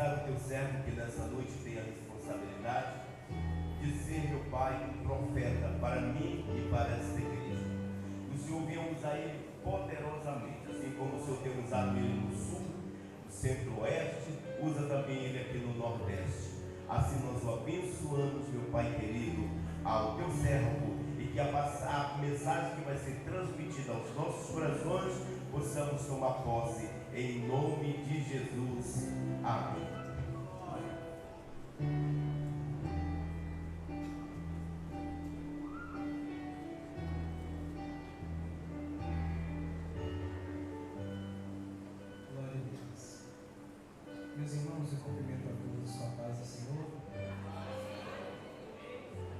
utilizar o teu servo que nessa noite tem a responsabilidade de ser, meu Pai, um profeta para mim e para esta igreja. O Senhor venha usar ele poderosamente, assim como o Senhor tem usado ele no sul, no centro-oeste, usa também ele aqui no nordeste. Assim nós o abençoamos, meu Pai querido, ao teu servo, e que a mensagem que vai ser transmitida aos nossos corações possamos tomar posse, em nome de Jesus. Amém. Glória a Deus. Meus irmãos, eu cumprimento a todos com a paz do Senhor.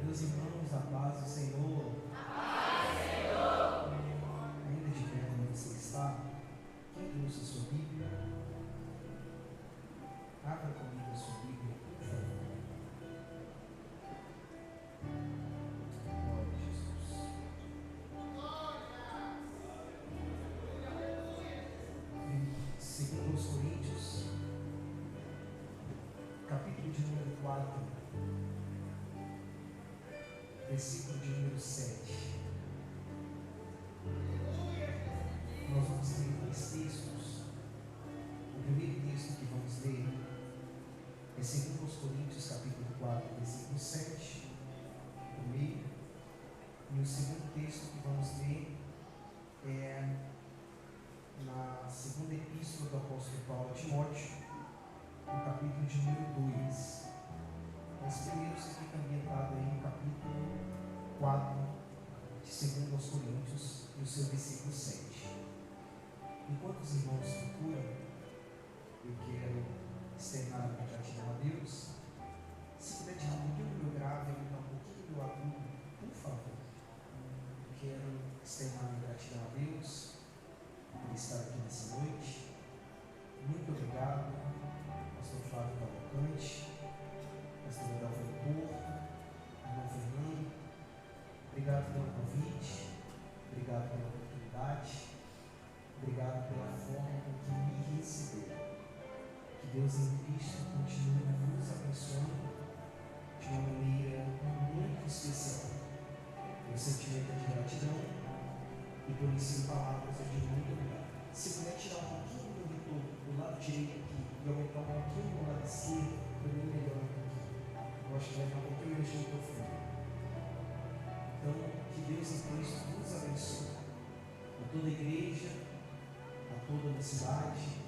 Meus irmãos, a paz do Senhor. Ainda de pé onde você está, quem trouxe a sua Bíblia? Abra comigo a sua Bíblia, por favor. Glória a Jesus. Segundo aos Coríntios, capítulo de número 4, versículo de número 7. Nós vamos ler dois textos. O primeiro texto que vamos ler é segundo aos Coríntios, capítulo 4, versículo 7, o meio. E o segundo texto que vamos ler é na segunda epístola do apóstolo Paulo a Timóteo, no capítulo de número 2. Mas primeiro você fica ambientado aí no capítulo 4 de 2 aos Coríntios, e o seu versículo 7. Enquanto os irmãos procuram, eu quero externar a minha gratidão a Deus. Se puder tirar um pouquinho do meu grave, aumentar um pouquinho do meu agudo, por favor. Eu quero externar a minha gratidão a Deus por estar aqui nessa noite. Muito obrigado, pastor Flávio Cavalcante, pastor Adalvo Porto, irmão Fernando. Obrigado pelo convite, obrigado pela oportunidade, obrigado pela forma com que me recebeu. Que Deus em Cristo continue nos abençoando de uma maneira muito especial. Meu sentimento é de gratidão, e por isso, em palavras, eu digo muito obrigado. Se puder tirar um pouquinho do retorno do lado direito aqui e aumentar um pouquinho do lado esquerdo, para mim melhor um pouquinho. Eu acho que vai dar um pouquinho mais de microfone. Então, que Deus em Cristo nos abençoe. A toda a igreja, a toda a cidade,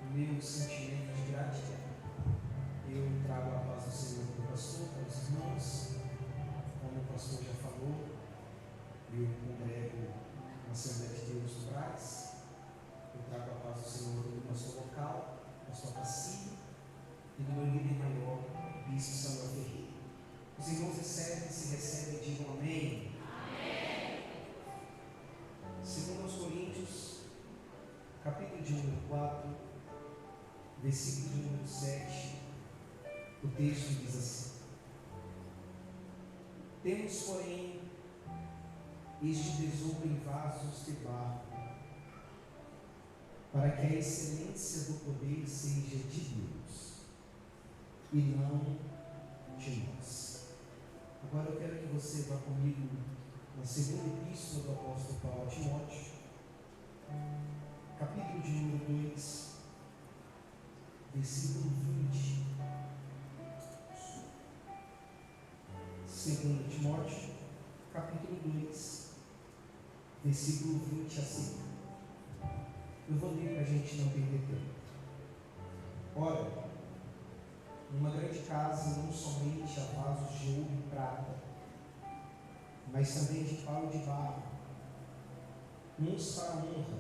o meu sentimento de gratidão. Eu trago a paz do Senhor para o pastor, para os irmãos. Como o pastor já falou, eu congrego na Assembleia de Deus do Brás. Eu trago a paz do Senhor do pastor local, pastor Pacílio, e do meu líder maior, bispo Samuel Ferreira. Os irmãos recebem, se recebem, digam amém. Amém. Segundo aos Coríntios, capítulo de número 4, versículo de número 7, o texto diz assim: temos, porém, este tesouro em vasos de barro, para que a excelência do poder seja de Deus e não de nós. Agora eu quero que você vá comigo na segunda epístola do apóstolo Paulo a Timóteo, capítulo de número 2, versículo 20. 2 Timóteo, capítulo 2, versículo 20 a 5. Eu vou ler para a gente não perder tempo. Ora, numa grande casa não somente há vasos de ouro e prata, mas também de pau de barro, uns para a honra,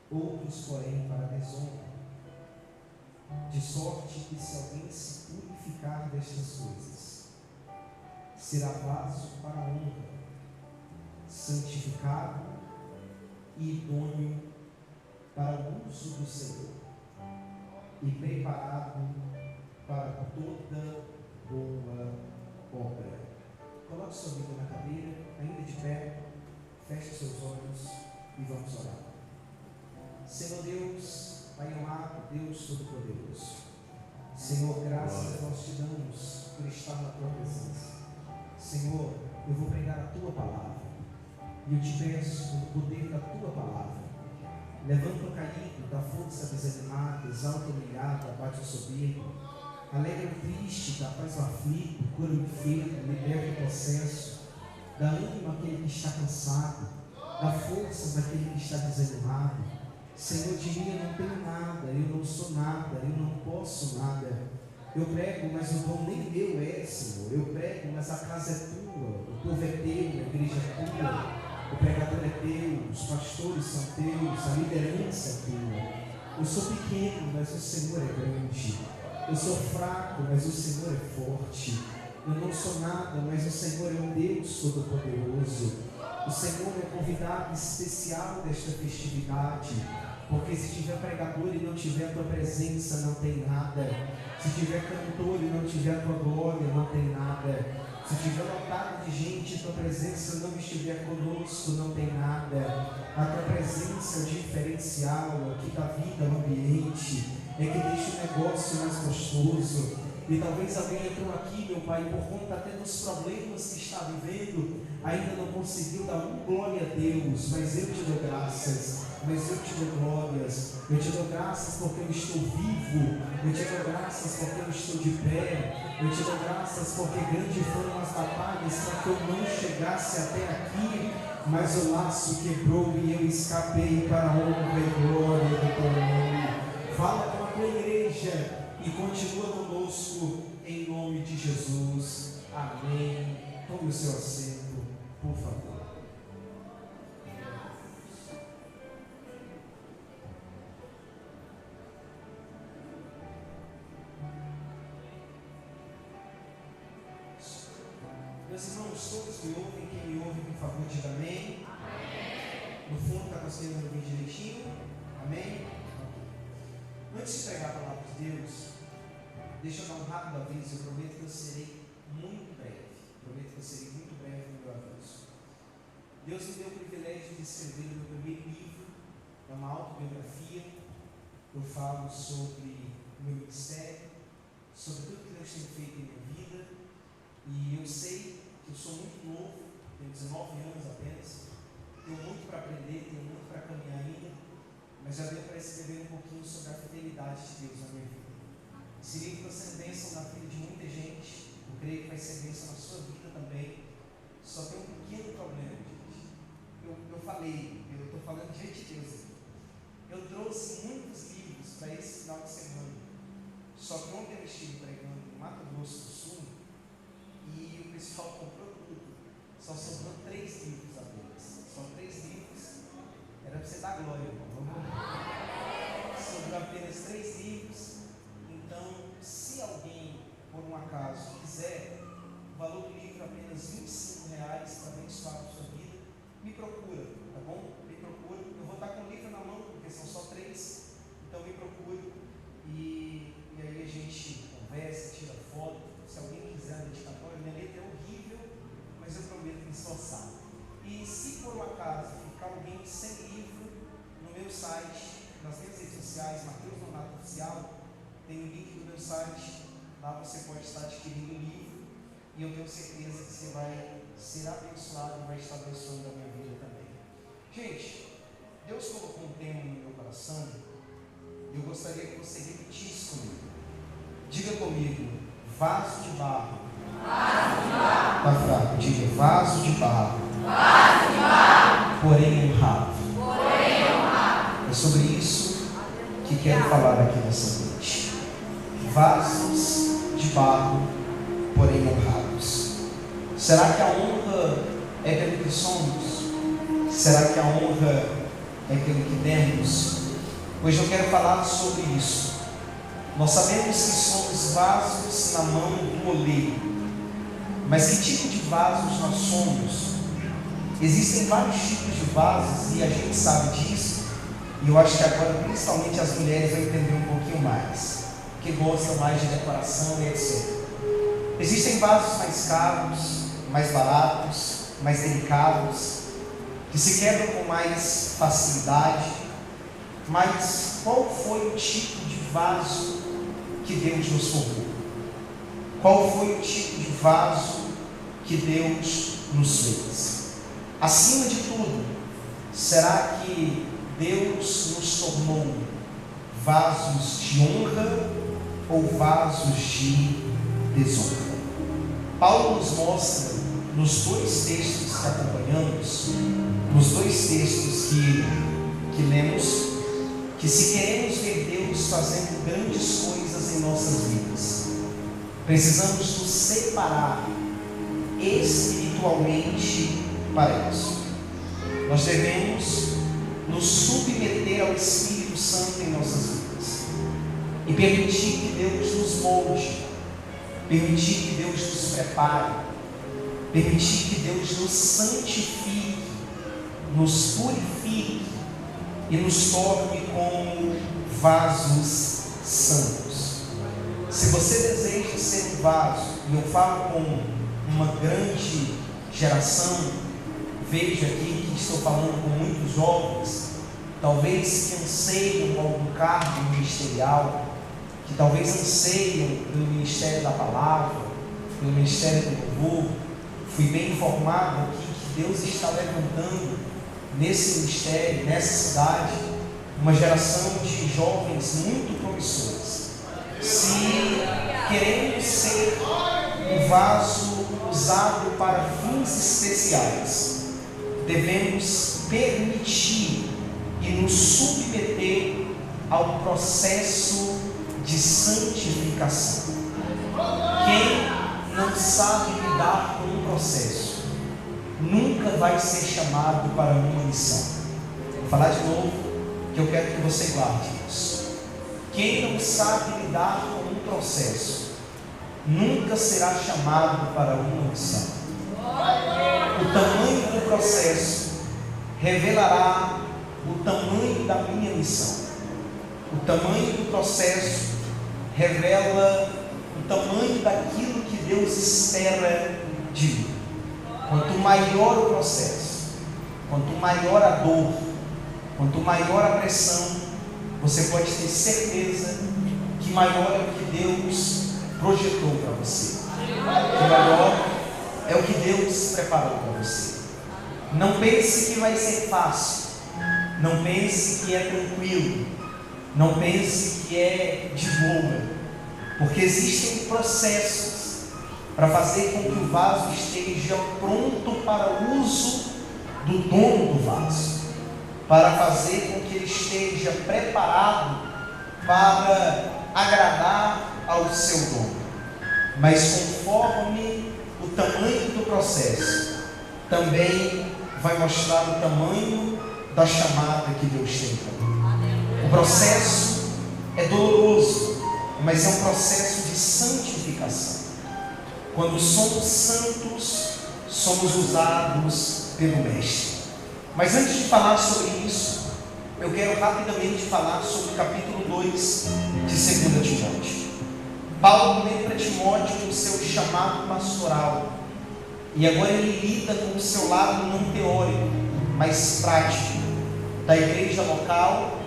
outros, porém, para a desonra. De sorte que, se alguém se purificar destas coisas, será vaso para a honra, santificado e idôneo para o uso do Senhor, e preparado para toda boa obra. Coloque sua Bíblia na cadeira, ainda de pé, feche seus olhos e vamos orar. Senhor Deus, Pai amado, Deus Todo-Poderoso, Senhor, graças nós te damos por estar na tua presença. Senhor, eu vou pregar a tua palavra, e eu te peço o poder da tua palavra. Levanta o caído, dá força a desanimado, exalta o humilhado, abate o soberbo, alegra o triste, dá paz ao aflito, cura o enfermo, liberta o processo, dá ânimo àquele que está cansado, dá forças àquele que está desanimado. Senhor, de mim eu não tenho nada, eu não sou nada, eu não posso nada. Eu prego, mas o dom nem meu é, Senhor. Eu prego, mas a casa é tua, o povo é teu, a igreja é tua, o pregador é teu, os pastores são teus, a liderança é tua. Eu sou pequeno, mas o Senhor é grande. Eu sou fraco, mas o Senhor é forte. Eu não sou nada, mas o Senhor é um Deus todo-poderoso. O Senhor é convidado especial desta festividade, porque se tiver pregador e não tiver a tua presença, não tem nada. Se tiver cantor e não tiver a tua glória, não tem nada. Se tiver lotado de gente e tua presença não estiver conosco, não tem nada. A tua presença é o diferencial, é o que dá vida ao ambiente, é que deixa o negócio mais gostoso. E talvez alguém entrou aqui, meu Pai, por conta até dos problemas que está vivendo, ainda não conseguiu dar glória a Deus, mas eu te dou graças, mas eu te dou glórias, eu te dou graças porque eu estou vivo, eu te dou graças porque eu estou de pé, eu te dou graças porque grandes foram as batalhas para que eu não chegasse até aqui, mas o laço quebrou e eu escapei para a honra e glória do teu nome. Fala com a tua igreja e continua conosco em nome de Jesus. Amém. Tome o seu assento, por favor. Meus irmãos, todos me ouvem, quem me ouve, por favor, diga amém. Amém. No fundo está conseguindo ouvir direitinho? Amém? Antes de pregar a palavra de Deus, deixa eu dar um rápido aviso. Eu prometo que eu serei muito breve. Prometo que eu serei muito breve no meu aviso. Deus me deu o privilégio de escrever o meu primeiro livro. É uma autobiografia. Eu falo sobre o meu ministério, sobre tudo que Deus tem feito em minha vida. E eu sei que eu sou muito novo, tenho 19 anos apenas. Tenho muito para aprender, tenho muito para caminhar ainda. Mas já deu para escrever um pouquinho sobre a fidelidade de Deus na minha vida. Esse livro está sendo bênção na vida de muita gente. Eu creio que vai ser bênção na sua vida também. Só tem um pequeno problema, gente. Eu falei, eu estou falando diante de Deus. Eu trouxe muitos livros para esse final de semana. Só que ontem eu estive pregando no Mato Grosso do Sul e o pessoal comprou tudo. Só sobrou 3 livros apenas. Só 3 livros. Era para você dar glória, irmão. Sobrou apenas 3 livros. Então, se alguém, por um acaso, quiser, o valor do livro é apenas R$25 para abençoar a sua vida, me procura, tá bom? Me procura. Eu vou estar com o livro na mão, porque são só 3. Então, me procura. E aí a gente conversa, tira foto. Se alguém quiser a dedicatória, minha letra é horrível, mas eu prometo me esforçar. E se por um acaso ficar alguém sem livro, no meu site, nas minhas redes sociais, Mateus Donato Oficial, tem o link do meu site. Lá você pode estar adquirindo o livro e eu tenho certeza que você vai ser abençoado e vai estar abençoando a minha vida também. Gente, Deus colocou um tema no meu coração e eu gostaria que você repetisse comigo. Diga comigo: vaso de barro. Vaso de barro. Tá fraco, diga: vaso de barro. Vaso de barro. Porém honrado. Porém honrado. É sobre isso que quero falar aqui nessa noite. Vasos de barro, porém honrados. Será que a honra é pelo que somos? Será que a honra é pelo que temos? Hoje eu quero falar sobre isso. Nós sabemos que somos vasos na mão do oleiro, mas que tipo de vasos nós somos? Existem vários tipos de vasos e a gente sabe disso, e eu acho que agora principalmente as mulheres vão entender um pouquinho mais, que gostam mais de decoração e etc. Existem vasos mais caros, mais baratos, mais delicados, que se quebram com mais facilidade. Mas qual foi o tipo de vaso que que Deus nos formou? Qual foi o tipo de vaso que Deus nos fez? Acima de tudo, será que Deus nos tornou vasos de honra ou vasos de desonra? Paulo nos mostra nos dois textos que acompanhamos, nos dois textos que lemos, que se queremos ver Deus fazendo grandes coisas em nossas vidas, precisamos nos separar espiritualmente para isso. Nós devemos nos submeter ao Espírito Santo em nossas vidas e permitir que Deus nos molde, permitir que Deus nos prepare, permitir que Deus nos santifique, nos purifique e nos torne como vasos santos. Se você deseja ser um vaso, e eu falo com uma grande geração, vejo aqui que estou falando com muitos jovens, talvez que anseiam algum cargo ministerial, que talvez anseiam pelo ministério da palavra, pelo ministério do louvor. Fui bem informado aqui que Deus está levantando nesse ministério, nessa cidade, uma geração de jovens muito promissores. Se queremos ser um vaso usado para fins especiais, devemos permitir e nos submeter ao processo de santificação. Quem não sabe lidar com um processo nunca vai ser chamado para uma missão. Vou falar de novo, que eu quero que você guarde isso. Quem não sabe lidar com um processo nunca será chamado para uma missão. O tamanho do processo revelará o tamanho da minha missão. O tamanho do processo revela o tamanho daquilo que Deus espera de mim. Quanto maior o processo, quanto maior a dor, quanto maior a pressão, você pode ter certeza que maior é o que Deus projetou para você, que maior é o que Deus preparou para você. Não pense que vai ser fácil, não pense que é tranquilo, não pense que é de boa, porque existem processos para fazer com que o vaso esteja pronto para o uso do dono do vaso, para fazer com que ele esteja preparado para agradar ao seu dono. Mas conforme o tamanho do processo, também vai mostrar o tamanho da chamada que Deus tem para mim. O processo é doloroso, mas é um processo de santificação. Quando somos santos, somos usados pelo Mestre. Mas antes de falar sobre isso, eu quero rapidamente falar sobre o capítulo 2 de 2 Timóteo. Paulo lembra Timóteo do seu chamado pastoral, e agora ele lida com o seu lado não teórico, mas prático, da igreja local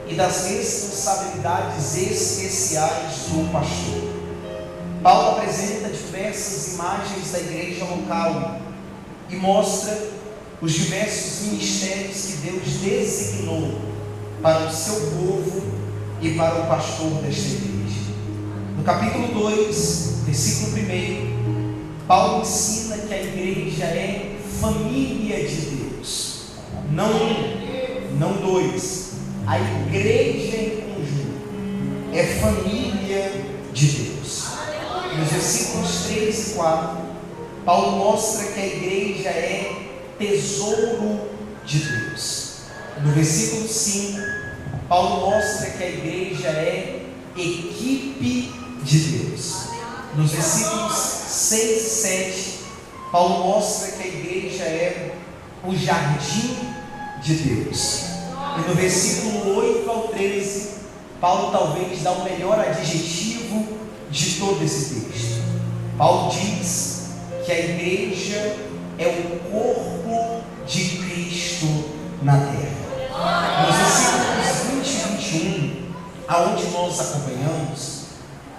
e das responsabilidades especiais do pastor. Paulo apresenta diversas imagens da igreja local e mostra os diversos ministérios que Deus designou para o seu povo e para o pastor desta igreja. No capítulo 2, versículo 1, Paulo ensina que a igreja é família de Deus. Não um, não dois. A igreja em conjunto é família de Deus. Nos versículos 3 e 4, Paulo mostra que a igreja é tesouro de Deus. No versículo 5, Paulo mostra que a igreja é equipe de Deus. Nos versículos 6 e 7, Paulo mostra que a igreja é o jardim de Deus. E no versículo 8 ao 13, Paulo talvez dá o melhor adjetivo de todo esse texto. Paulo diz que a igreja é o corpo de Cristo na terra. Nos versículos 20 e 21, aonde nós acompanhamos,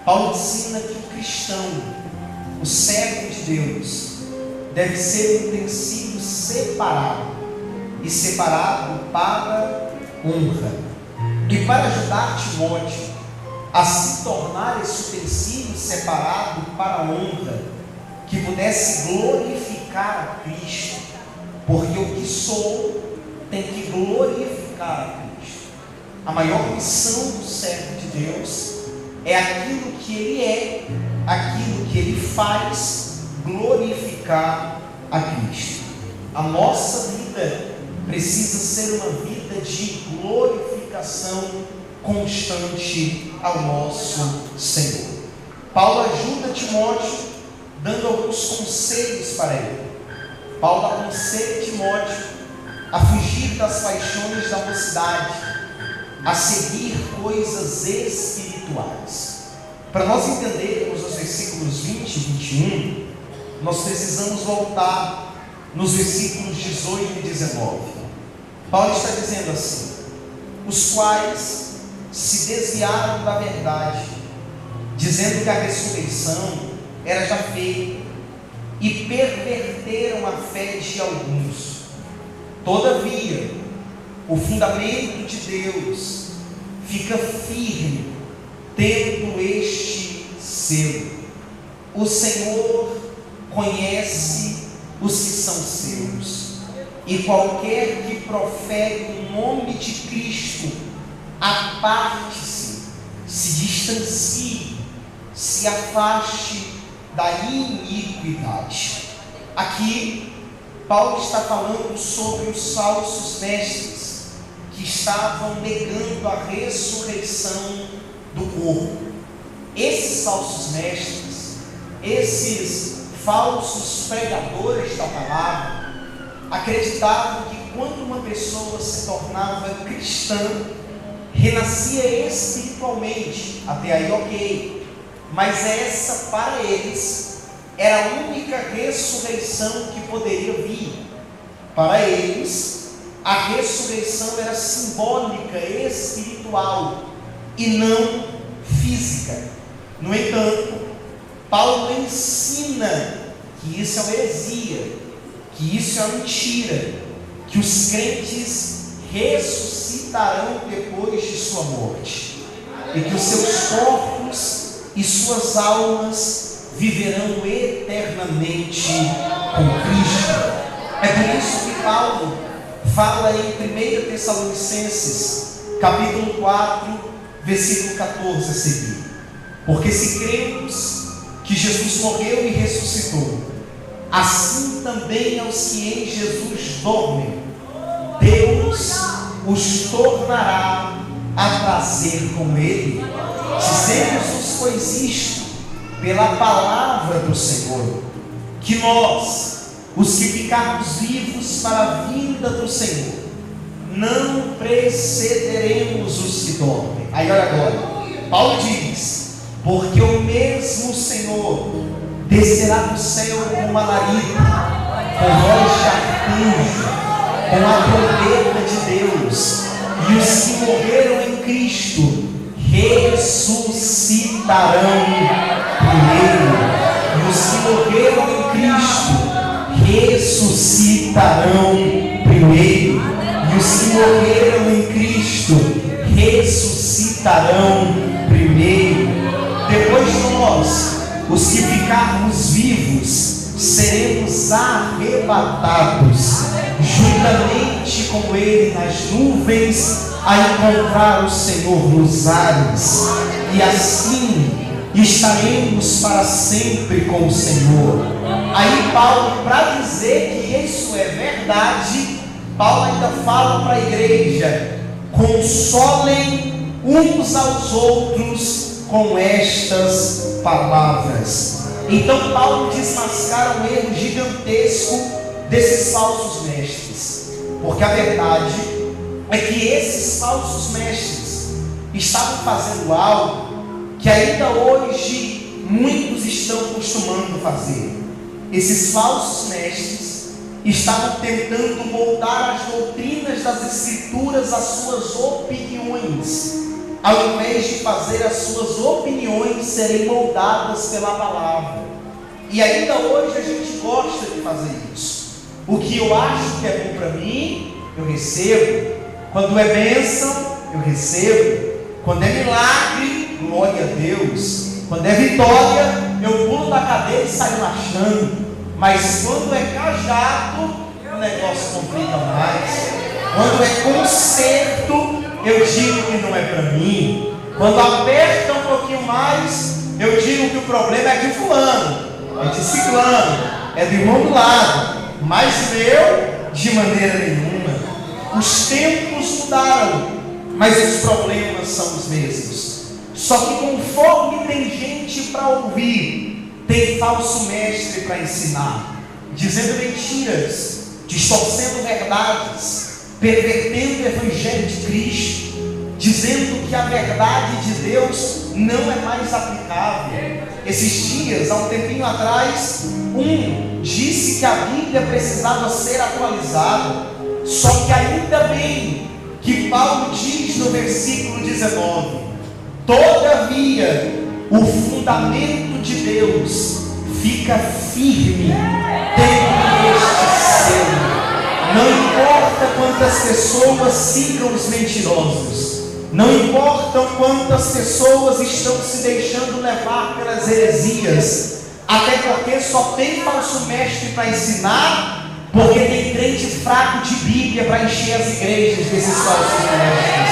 Paulo ensina que o cristão, o servo de Deus, deve ser um utensílio separado, e separado para honra. E para ajudar Timóteo a se tornar esse utensílio separado para honra, que pudesse glorificar a Cristo, porque o que sou tem que glorificar a Cristo. A maior missão do servo de Deus é aquilo que ele é, aquilo que ele faz, glorificar a Cristo. A nossa vida precisa ser uma vida de glorificação constante ao nosso Senhor. Paulo ajuda Timóteo dando alguns conselhos para ele. Paulo aconselha Timóteo a fugir das paixões da mocidade, a seguir coisas espirituais. Para nós entendermos os versículos 20 e 21, nós precisamos voltar nos versículos 18 e 19. Paulo está dizendo assim: os quais se desviaram da verdade, dizendo que a ressurreição era já feita, e perverteram a fé de alguns. Todavia, o fundamento de Deus fica firme, tendo este selo: o Senhor conhece os que são seus, e qualquer que profere o nome de Cristo, aparte-se, se distancie, se afaste da iniquidade. Aqui Paulo está falando sobre os falsos mestres que estavam negando a ressurreição do corpo. Esses falsos mestres, esses falsos pregadores da palavra, acreditavam que quando uma pessoa se tornava cristã, renascia espiritualmente. Até aí ok, mas essa para eles era a única ressurreição que poderia vir. Para eles, a ressurreição era simbólica, espiritual e não física. No entanto, Paulo ensina que isso é uma heresia, que isso é uma mentira, que os crentes ressuscitarão depois de sua morte, e que os seus corpos e suas almas viverão eternamente com Cristo. É por isso que Paulo fala em 1 Tessalonicenses, capítulo 4, versículo 14 a seguir: porque se cremos que Jesus morreu e ressuscitou, assim também aos que em Jesus dormem, Deus os tornará a trazer com Ele. Dizemos-nos, pois, isto pela palavra do Senhor, que nós, os que ficarmos vivos para a vinda do Senhor, não precederemos os que dormem. Aí olha agora, Paulo diz: porque o mesmo Senhor descerá do céu com uma alarido, com voz de arcanjo, com a trombeta de Deus, e os que morreram em Cristo ressuscitarão primeiro. E os que morreram em Cristo ressuscitarão primeiro. E os que morreram em Cristo ressuscitarão primeiro. Depois nós, os que ficarmos vivos, seremos arrebatados juntamente com Ele nas nuvens, a encontrar o Senhor nos ares, e assim estaremos para sempre com o Senhor. Aí Paulo, para dizer que isso é verdade, Paulo ainda fala para a igreja: consolem uns aos outros com estas palavras. Então Paulo desmascara um erro gigantesco desses falsos mestres, porque a verdade é que esses falsos mestres estavam fazendo algo que ainda hoje muitos estão costumando fazer. Esses falsos mestres estavam tentando moldar as doutrinas das Escrituras às suas opiniões, ao invés de fazer as suas opiniões serem moldadas pela palavra. E ainda hoje a gente gosta de fazer isso. O que eu acho que é bom para mim, eu recebo. Quando é bênção, eu recebo. Quando é milagre, glória a Deus. Quando é vitória, eu pulo da cadeira e saio marchando. Mas quando é cajado, o negócio complica mais. Quando é conserto, eu digo que não é para mim. Quando aperta um pouquinho mais, eu digo que o problema é de fulano, é de ciclano, é do irmão do lado. Mas meu, de maneira nenhuma. Os tempos mudaram, mas os problemas são os mesmos. Só que conforme tem gente para ouvir, tem falso mestre para ensinar, dizendo mentiras, distorcendo verdades, pervertendo o evangelho de Cristo, dizendo que a verdade de Deus não é mais aplicável. Esses dias, há um tempinho atrás, disse que a Bíblia precisava ser atualizada. Só que ainda bem que Paulo diz no versículo 19: todavia o fundamento de Deus fica firme dentro deste selo. Não importa quantas pessoas sigam os mentirosos, não importa quantas pessoas estão se deixando levar pelas heresias, até porque só tem falso mestre para ensinar, porque tem crente fraco de Bíblia para encher as igrejas desses falsos mestres.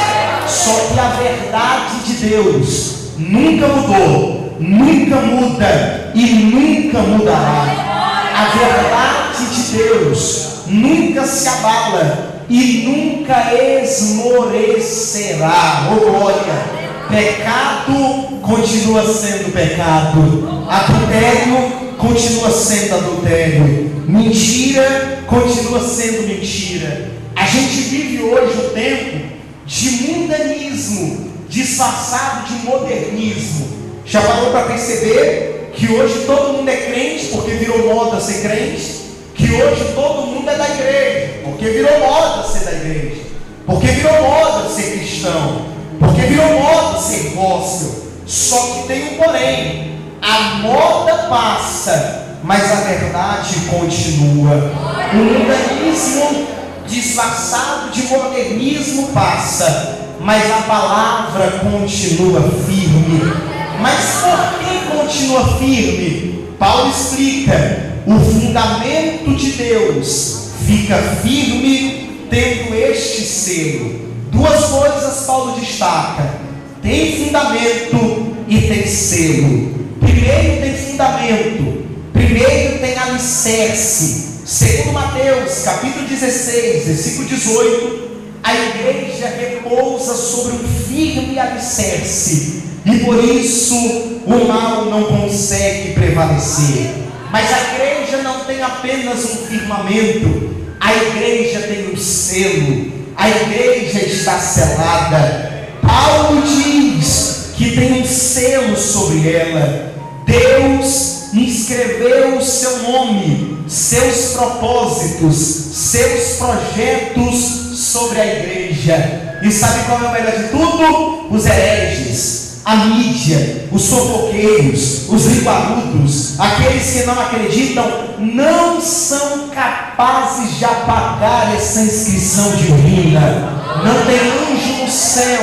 Só que a verdade de Deus nunca mudou, nunca muda e nunca mudará. A verdade de Deus nunca se abala e nunca esmorecerá. Oh glória! Pecado continua sendo pecado, adultério continua sendo adultério, mentira continua sendo mentira. A gente vive hoje o tempo de mundanismo disfarçado de modernismo. Já parou para perceber que hoje todo mundo é crente porque virou moda ser crente? Que hoje todo mundo é da igreja porque virou moda ser da igreja, porque virou moda ser cristão, porque virou moda ser gospel. Só que tem um porém: a moda passa, mas a verdade continua. O mundanismo disfarçado de modernismo passa, mas a palavra continua firme. Mas por que continua firme? Paulo explica: o fundamento de Deus fica firme tendo este selo. Duas coisas Paulo destaca: tem fundamento e tem selo. Primeiro tem fundamento, primeiro tem alicerce. Segundo Mateus capítulo 16, versículo 18, a igreja repousa sobre um firme alicerce, e por isso o mal não consegue prevalecer. Mas a igreja não tem apenas um firmamento, a igreja tem um selo, a igreja está selada. Paulo diz que tem um selo sobre ela. Deus inscreveu o seu nome, seus propósitos, seus projetos sobre a igreja. E sabe qual é o melhor de tudo? Os hereges, a mídia, os fofoqueiros, os linguarudos, aqueles que não acreditam, não são capazes de apagar essa inscrição divina. Não tem anjo no céu,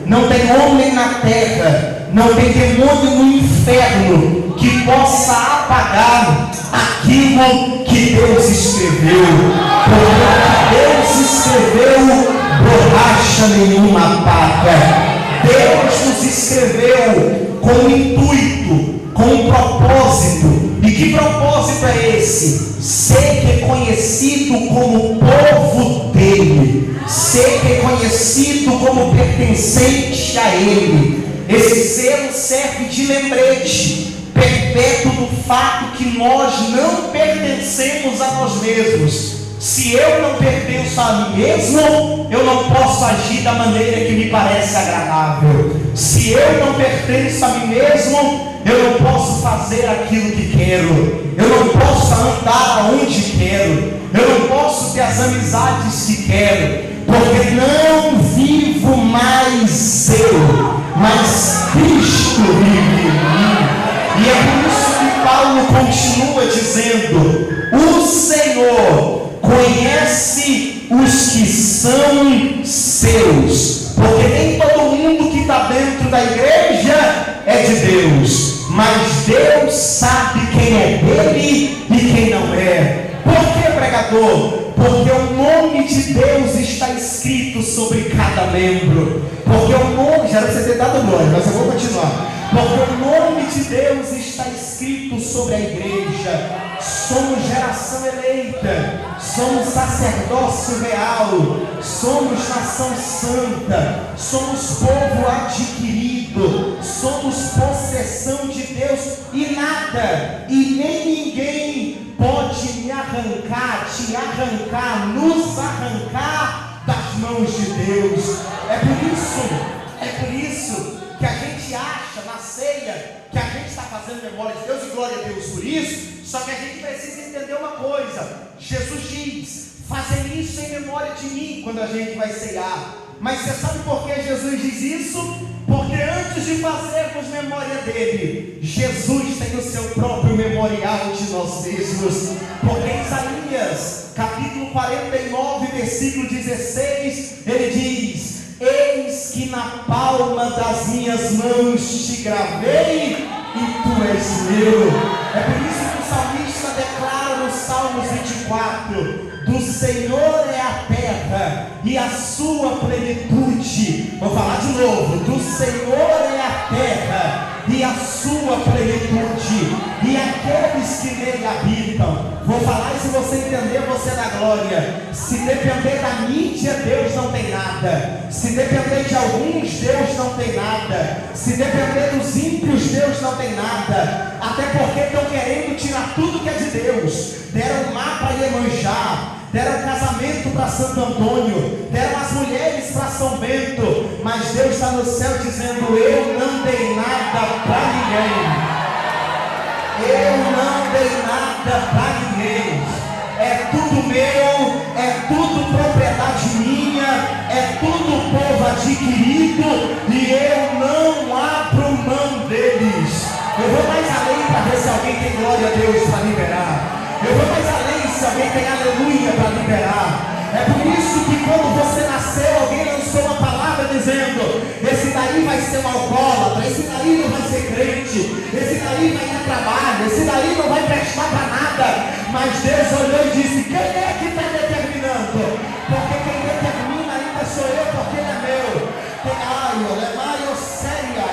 não tem homem na terra, não tem demônio no inferno que possa apagar aquilo que Deus escreveu. Porque o que Deus escreveu, borracha nenhuma apaga. Deus nos escreveu com um intuito, com um propósito. E que propósito é esse? Ser reconhecido como povo dele, ser reconhecido como pertencente a ele. Esse selo serve de lembrete perpétuo do fato que nós não pertencemos a nós mesmos. Se eu não pertenço a mim mesmo, eu não posso agir da maneira que me parece agradável. Se eu não pertenço a mim mesmo, eu não posso fazer aquilo que quero, eu não posso andar aonde quero, eu não posso ter as amizades que quero, porque não vivo mais eu, mas Cristo vive em mim. E é por isso que Paulo continua dizendo: o Senhor conhece os que são seus, porque nem todo mundo que está dentro da igreja é de Deus, mas Deus sabe quem é dele e quem não é. Por que, pregador? Porque o nome de Deus está escrito sobre cada membro. Porque o nome, já era para você ter dado glória, mas eu vou continuar. Porque o nome de Deus está escrito sobre a igreja. Somos geração eleita, somos sacerdócio real, somos nação santa, somos povo adquirido, somos possessão de Deus, e nada e nem ninguém pode me arrancar, te arrancar, nos arrancar das mãos de Deus. É por isso que a gente acha na ceia que a gente está fazendo memória de Deus, e glória a Deus por isso. Só que a gente precisa entender uma coisa: Jesus diz: fazem isso em memória de mim, quando a gente vai ceiar. Mas você sabe por que Jesus diz isso? Porque antes de fazermos memória dele, Jesus tem o seu próprio memorial de nós mesmos. Porque em Isaías capítulo 49, versículo 16, ele diz: eis que na palma das minhas mãos te gravei e tu és meu. É por isso que o salmista declara no Salmos 24: do Senhor é a terra e a sua plenitude. Vou falar de novo: do Senhor é a terra e a sua plenitude, e aqueles que nele habitam. Vou falar, e se você entender, você dá glória. Se depender da mídia, Deus não tem nada. Se depender de alguns, Deus não tem nada. Se depender dos ímpios, Deus não tem nada. Até porque estão querendo tirar tudo que é de Deus. Deram o mar para Iemanjá, deram casamento para Santo Antônio, deram as mulheres para São Bento, mas Deus está no céu dizendo: eu não dei nada para ninguém. Eu não dei nada para ninguém. É tudo meu, é tudo propriedade minha, é tudo povo adquirido, e eu não abro mão deles. Eu vou mais além para ver se alguém tem glória a Deus para liberar. Eu vou mais além se alguém tem aleluia para liberar. É por isso que quando você nasceu, alguém lançou uma palavra dizendo: esse daí vai ser um alcoólatra, esse daí não vai ser crente, esse daí vai ir a trabalho, esse daí não vai prestar para nada. Mas Deus olhou e disse: quem é que está determinando? Porque quem determina ainda sou eu, porque ele é meu.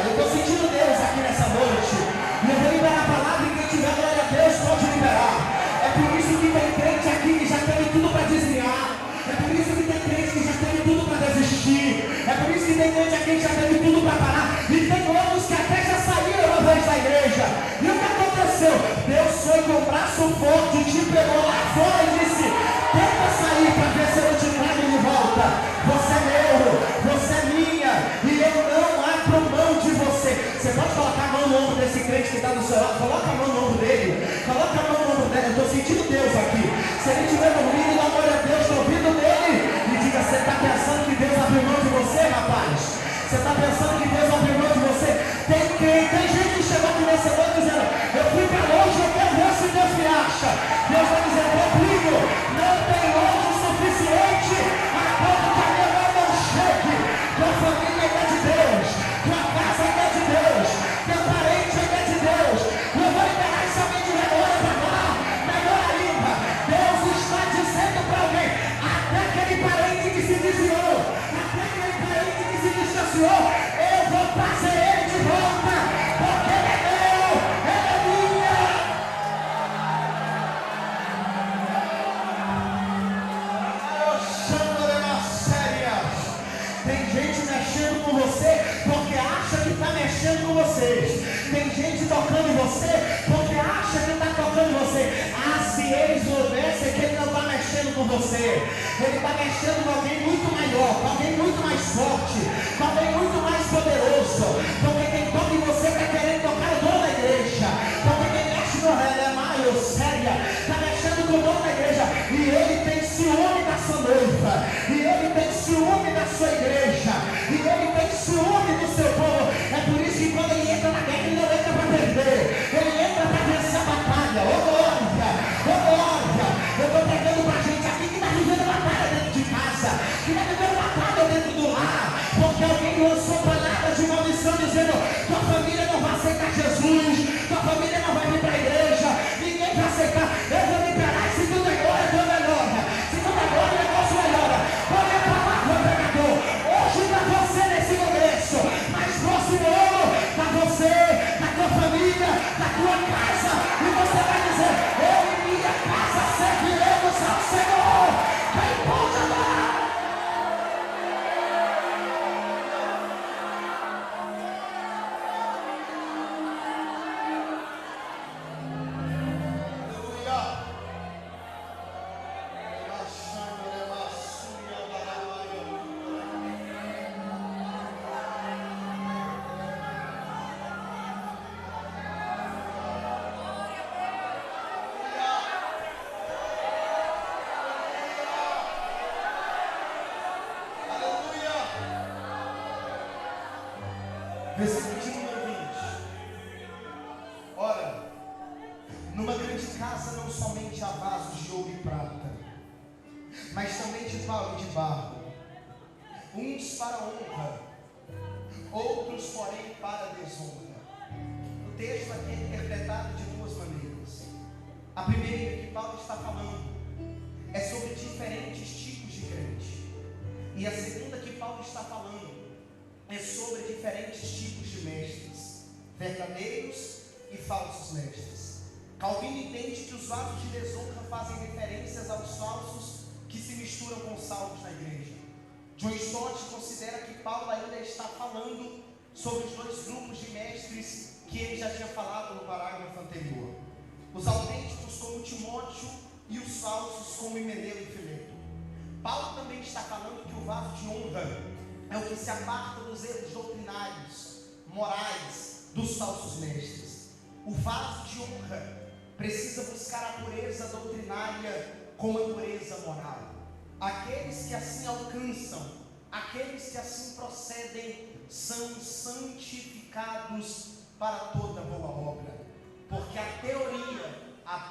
Eu estou sentindo Deus aqui nessa noite, e eu vou liberar a palavra, e quem tiver glória a Deus pode liberar. É por isso que tem crente aqui que já teve tudo para desviar. É por isso que tem crente que já teve tudo para desistir. É por isso que tem crente aqui que já teve tudo para parar. E tem outros que até já saíram uma vez da igreja. E o que aconteceu? Deus foi com o braço forte, te pegou lá fora e disse: tenta sair para ver se eu te trago de volta. Você é meu, você é minha, e eu não abro mão de você. Você pode colocar a mão no ombro desse crente que está do seu lado? Coloca a mão no ombro dele. Coloca a mão no ombro dele. Eu estou sentindo Deus aqui. Se ele estiver dormindo, dá glória a Deus no ouvido dele e diga: você está pensando que Deus abriu mão de você, rapaz? Você está pensando que Deus abriu mão de você? Tem gente que chegou aqui nessa noite dizendo: eu fui para longe, eu quero ver se Deus me acha. Deus vai dizer: Rodrigo, não tem longe o suficiente a ponto que a minha mão não chegue. Tua família é de Deus, tua casa é de Deus, teu parente é de Deus. Eu vou liberar esse alguém de memória para lá. Melhor ainda, Deus está dizendo para alguém: até aquele parente que se desviou, até aquele parente que se distanciou, eu vou trazer ele de volta, porque ele é meu, ele é minha. Eu chamo de uma séria. Tem gente mexendo com você porque acha que está mexendo com vocês. Tem gente tocando em você porque acha que está tocando em você. Se eles soubessem que ele não está mexendo com você, ele está mexendo com alguém muito maior, com alguém muito mais forte, com alguém muito mais poderoso. Porque quem toca em você está querendo tocar o dono da igreja. Porque quem mexe no Relemaio séria está mexendo com o dono da igreja, e ele tem ciúme da sua noiva, e ele tem ciúme casa não somente há vasos de ouro e prata, mas também de pau e de barro, uns para honra, outros porém para desonra. O texto aqui é interpretado de duas maneiras. A primeira que Paulo está falando é sobre diferentes tipos de crente, e a segunda que Paulo está falando é sobre diferentes tipos de mestres, verdadeiros e falsos mestres. Calvino entende que os vasos de desonra fazem referências aos falsos que se misturam com os salvos na igreja. John Stott considera que Paulo ainda está falando sobre os dois grupos de mestres que ele já tinha falado no parágrafo anterior: os autênticos como Timóteo e os falsos como Himeneu e Fileto. Paulo também está falando que o vaso de honra é o que se aparta dos erros doutrinários, morais, dos falsos mestres. O vaso de honra precisa buscar a pureza doutrinária com a pureza moral. Aqueles que assim alcançam, aqueles que assim procedem, são santificados para toda boa obra. Porque a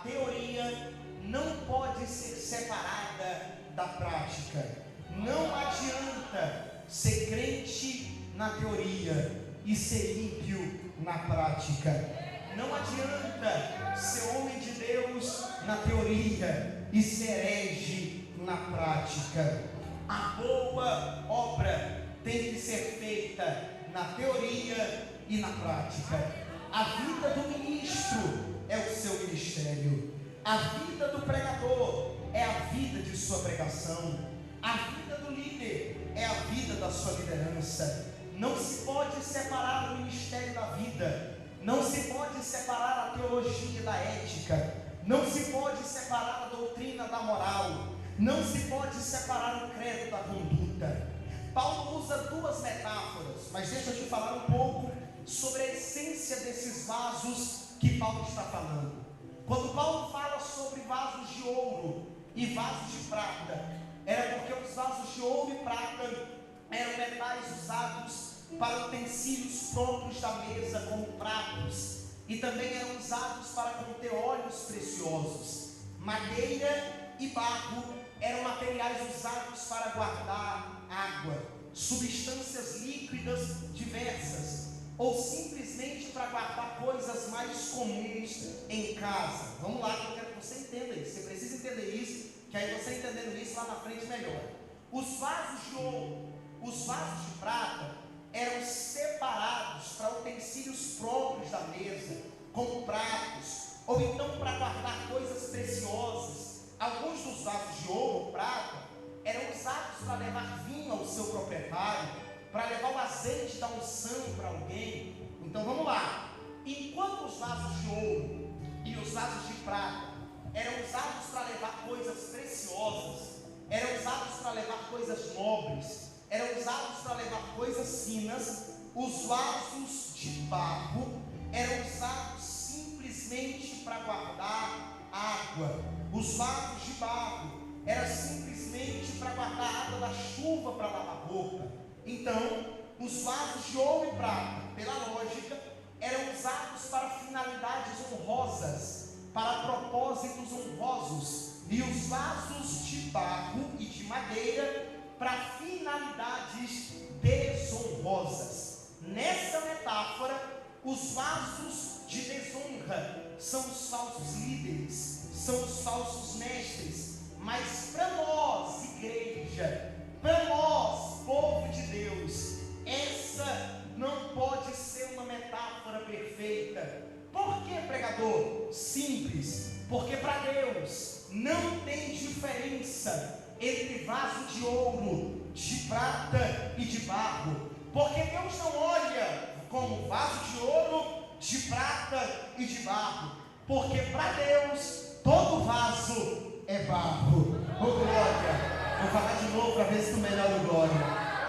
teoria não pode ser separada da prática. Não adianta ser crente na teoria e ser ímpio na prática. Não adianta ser homem de Deus na teoria e ser herege na prática. A boa obra tem que ser feita na teoria e na prática. A vida do ministro é o seu ministério. A vida do pregador é a vida de sua pregação. A vida do líder é a vida da sua liderança. Não se pode separar o ministério da vida. Não se pode separar a teologia da ética. Não se pode separar a doutrina da moral. Não se pode separar o credo da conduta. Paulo usa duas metáforas, mas deixa eu te falar um pouco sobre a essência desses vasos que Paulo está falando. Quando Paulo fala sobre vasos de ouro e vasos de prata, era porque os vasos de ouro e prata eram metais usados para utensílios próprios da mesa, como pratos, e também eram usados para conter óleos preciosos. Madeira e barro eram materiais usados para guardar água, substâncias líquidas diversas, ou simplesmente para guardar coisas mais comuns em casa. Vamos lá, que eu quero que você entenda isso. Você precisa entender isso, que aí você entendendo isso lá na frente melhor. Os vasos de ouro, os vasos de prata eram separados para utensílios próprios da mesa, como pratos, ou então para guardar coisas preciosas. Alguns dos vasos de ouro ou prata eram usados para levar vinho ao seu proprietário, para levar o azeite da unção para alguém. Então vamos lá. Enquanto os vasos de ouro e os vasos de prata eram usados para levar coisas preciosas, eram usados para levar coisas nobres, eram usados para levar coisas finas, os vasos de barro eram usados simplesmente para guardar água. Os vasos de barro eram simplesmente para guardar água da chuva para lavar a boca. Então, os vasos de ouro e prata, pela lógica, eram usados para finalidades honrosas, para propósitos honrosos, e os vasos de barro e de madeira para finalidades desonrosas. Nessa metáfora, os vasos de desonra são os falsos líderes, são os falsos mestres. Mas para nós, igreja, para nós, povo de Deus, essa não pode ser uma metáfora perfeita. Por que, pregador? Simples, porque para Deus não tem diferença entre vaso de ouro, de prata e de barro. Porque Deus não olha como vaso de ouro, de prata e de barro. Porque para Deus todo vaso é barro. Oh glória! Vou falar de novo para ver se tu melhora o glória.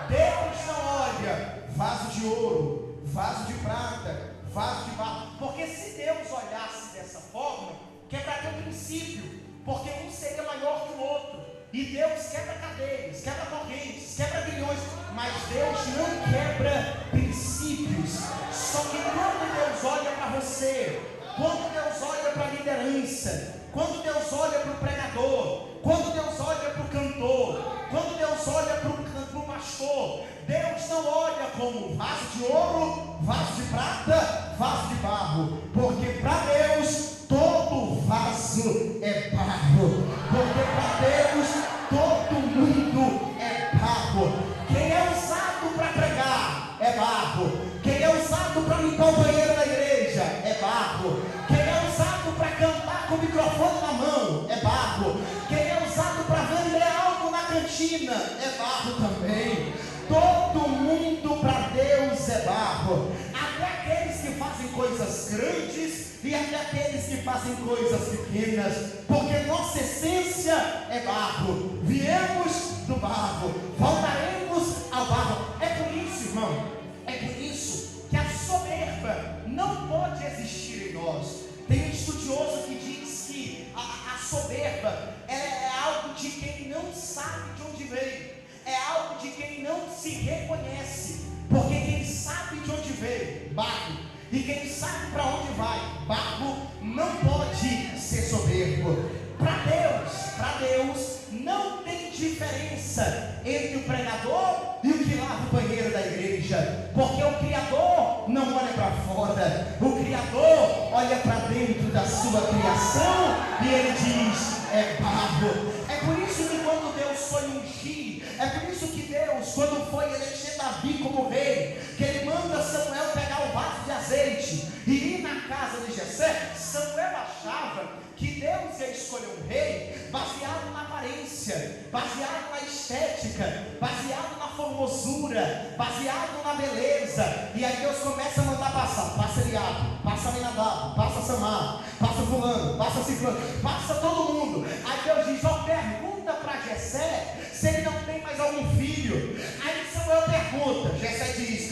Deus não olha vaso de ouro, vaso de prata, vaso de barro. Porque se Deus olhasse dessa forma, quebraria o princípio. Porque um seria maior que o outro. E Deus quebra cadeias, quebra correntes, quebra grilhões. Mas Deus não quebra princípios. Só que quando Deus olha para você, quando Deus olha para a liderança, quando Deus olha para o pregador, quando Deus olha para o cantor, quando Deus olha para o pastor, Deus não olha como vaso de ouro, vaso de prata, vaso de barro, porque para Deus todo vaso é barro, porque para Deus todo mundo é barro. Quem é usado para pregar é barro, quem é usado para limpar o banheiro da igreja é barro, quem é usado para cantar com o microfone na mão é barro, quem é usado para vender algo na cantina é barro também. Todo mundo para Deus é barro, até aqueles que fazem coisas grandes e até aqueles que fazem coisas pequenas, porque nossa essência é barro, viemos do barro, voltaremos ao barro. É por isso, irmão, é por isso que a soberba não pode existir em nós. Tem um estudioso que diz que a soberba é algo de quem não sabe de onde veio, é algo de quem não se reconhece, porque quem sabe de onde veio, barro, e quem sabe para onde vai, barro, não pode ser soberbo. Para Deus não tem diferença entre o pregador e o que lava o banheiro da igreja, porque o Criador não olha para fora, o Criador olha para dentro da sua criação e ele diz: é barro. É por isso que quando Deus foi ungir, é por isso que Deus, quando foi eleger Davi como rei, que ele manda Samuel pegar o vaso de azeite e ir na casa de Jessé, Samuel achava que Deus ia escolher um rei baseado na aparência, baseado na estética, baseado na formosura, baseado na beleza. E aí Deus começa a mandar passar: passa Eliabe, passa Aminadab, passa Samar, passa fulano, passa ciclano, passa todo mundo. Aí Deus diz: ó, pergunta para Jessé se ele não tem mais algum filho. Aí Samuel pergunta, Jessé diz: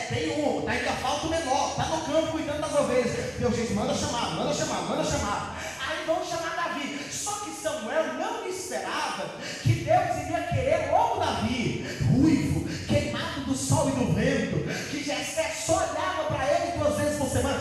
tem um, ainda falta o menor, está no campo cuidando das ovelhas. Deus diz: manda chamar, manda chamar, manda chamar. Aí vão chamar Davi. Só que Samuel não esperava que Deus iria querer logo Davi, ruivo, queimado do sol e do vento, que Jessé só olhava para ele 2 vezes por semana.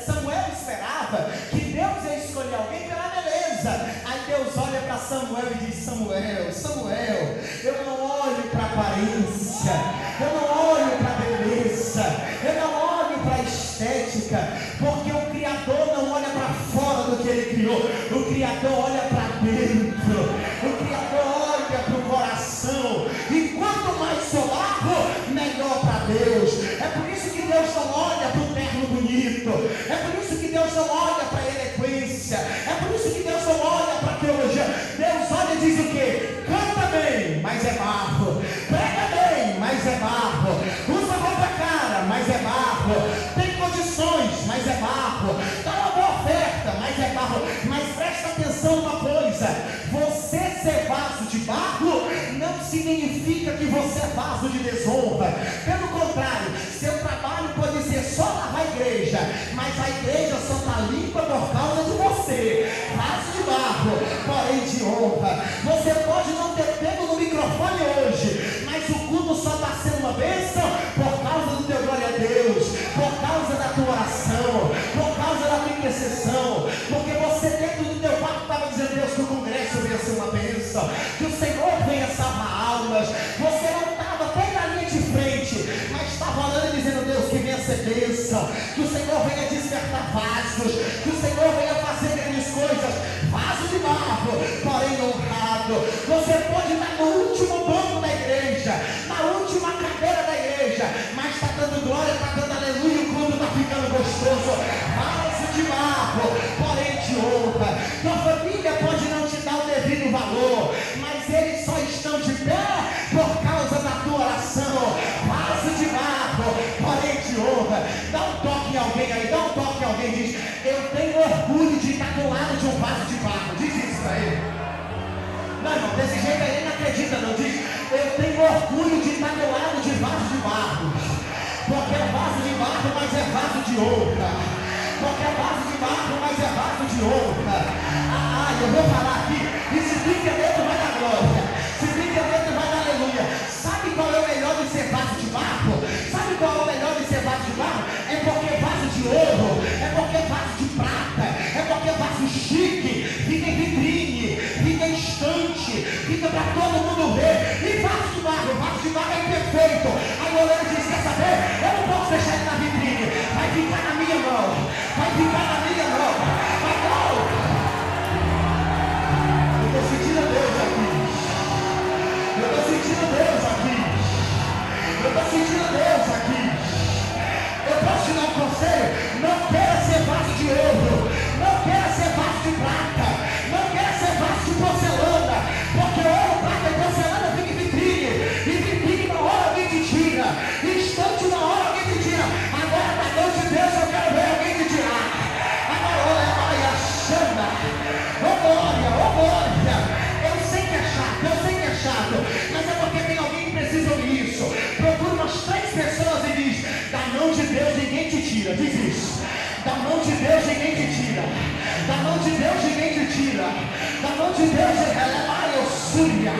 Samuel esperava que Deus ia escolher alguém pela beleza. Aí Deus olha para Samuel e diz: Samuel, eu não olho para aparência, eu não olho para beleza, eu não olho para estética, porque o Criador não olha para fora do que Ele criou, o Criador olha para dentro, o Criador olha para o coração, e quanto mais solarro, melhor para Deus. É por isso que Deus não olha para o terno bonito, é por isso que Deus não olha para a eloquência, é por isso que Deus não olha para a teologia. Deus olha e diz o quê? Canta bem, mas é barro, prega bem, mas é barro, usa roupa cara, mas é barro, tem condições, mas é barro, dá uma boa oferta, mas é barro. Mas presta atenção numa coisa: você ser vaso de barro não significa que você é vaso de desonra. Pelo contrário, seu trabalho pode ser só lavar a igreja, mas a igreja só está limpa por causa de você, vaso de barro, porém de honra. Você pode não ter pego no microfone hoje, mas o culto só está sendo uma bênção por causa do teu glória a Deus, por causa da tua oração, por causa da tua intercessão, porque você dentro do teu quarto estava dizendo: Deus, que o congresso venha ser uma bênção, que o Senhor venha salvar almas. Você não estava até na linha de frente, mas estava orando e dizendo: Deus, que venha ser bênção, que o Senhor venha despertar vasos, que o Senhor venha fazer grandes coisas. Vaso de barro, porém honrado. Você pode estar no último banco da igreja, na última cadeira da igreja, mas está dando glória, está dando aleluia, o culto está ficando gostoso. Vaso de barro, porém de honra. Tua família pode não te dar o devido valor, mas eles só estão de pé por causa da tua oração. Vaso de barro, porém de honra. Dá um toque em alguém aí, dá um toque em alguém e diz: eu tenho orgulho de estar do lado de um vaso de barro. Diz isso para ele. Não, irmão, desse jeito aí ele não acredita não. Diz: eu tenho orgulho de estar do lado de vaso de barro, porque é vaso de barro, mas é vaso de honra, porque é vaso de barro, mas é vaso de honra. Eu vou falar aqui, e se fica dentro vai dar glória, se fica dentro vai dar aleluia. Sabe qual é o melhor de ser vaso de barro? Sabe qual é o melhor de ser vaso de barro? É porque é vaso de ouro, é porque é vaso de prata, o goleiro diz: quer saber? Eu não posso deixar ele na vitrine. Vai ficar na minha mão. Vai ficar na minha mão. Vai, não! Eu estou sentindo Deus aqui. Eu estou sentindo Deus aqui. Eu estou sentindo Deus aqui. Eu posso te dar um conselho? Não queira ser vaso de ouro. Não queira ser vaso de prata. Não queira ser vaso de porcelana. Porque ouro, prata e porcelana fica em vitrine. E vitrine na hora alguém te tira. Instante na hora alguém te tira. Agora da mão de Deus eu quero ver alguém te tirar. Agora olha, chama. Ô glória, ô glória. Eu sei que é chato, mas é porque tem alguém que precisa ouvir isso. Procura umas 3 pessoas e diz: da mão de Deus ninguém te tira. Diz isso. Da mão de Deus ninguém te tira. Da mão de Deus ninguém te tira. Da mão de Deus eu súria.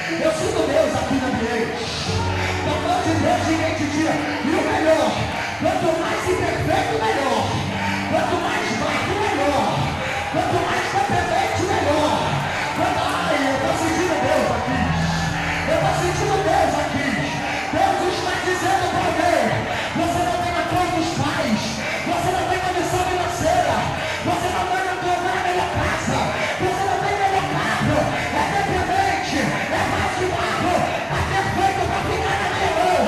Eu sinto Deus aqui na igreja. Da mão de Deus ninguém te tira. E o melhor, quanto mais imperfeito, melhor. Quanto mais baixo, melhor. Quanto mais competente, melhor. Ai, eu estou sentindo Deus aqui. Eu estou sentindo Deus aqui. Deus está dizendo para alguém: você não tem apoio dos pais. Você não tem condição financeira. Você não tem a melhor casa. Você não tem o melhor carro. É dependente. É mais de barro. Está perfeito para ficar na minha mão.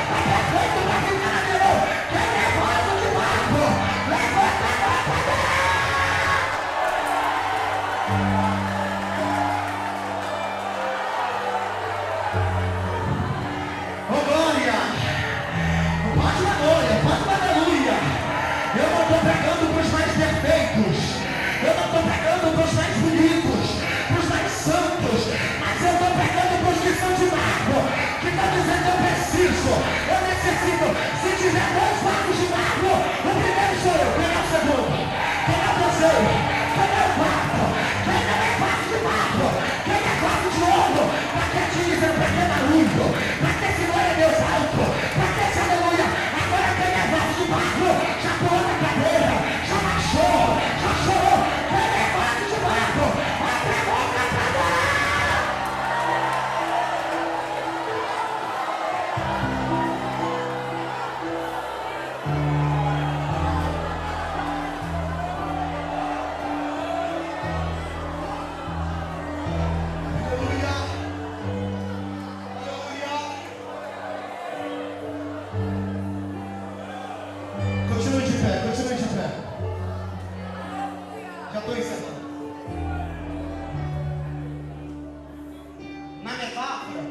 Está perfeito para ficar na minha mão. Quem é vaso de barro? Levanta a cadeira. Ô glória. Pode uma glória. Pode uma aleluia. Eu não estou pegando para os mais perfeitos. Eu não estou pegando para os mais bonitos, para os mais santos, mas eu estou pegando para os que são de barro, que estão dizendo: eu preciso, eu necessito. Se tiver 2 barcos de barro, o primeiro sou eu. Quem é o segundo? Quem é o terceiro? Quem é o quarto? Quem não é vaso de barro? Quem é vaso de ouro? Para que te dizem, para ter barulho, para ter esse glória a Deus alto, para ter esse aleluia. Agora quem é vaso de barro? Já pulou na cadeira, já baixou, já chorou. Quem é vaso de barro? Abre a boca para adorar. Continue de pé, continue de pé. Já estou encerrando. Na metáfora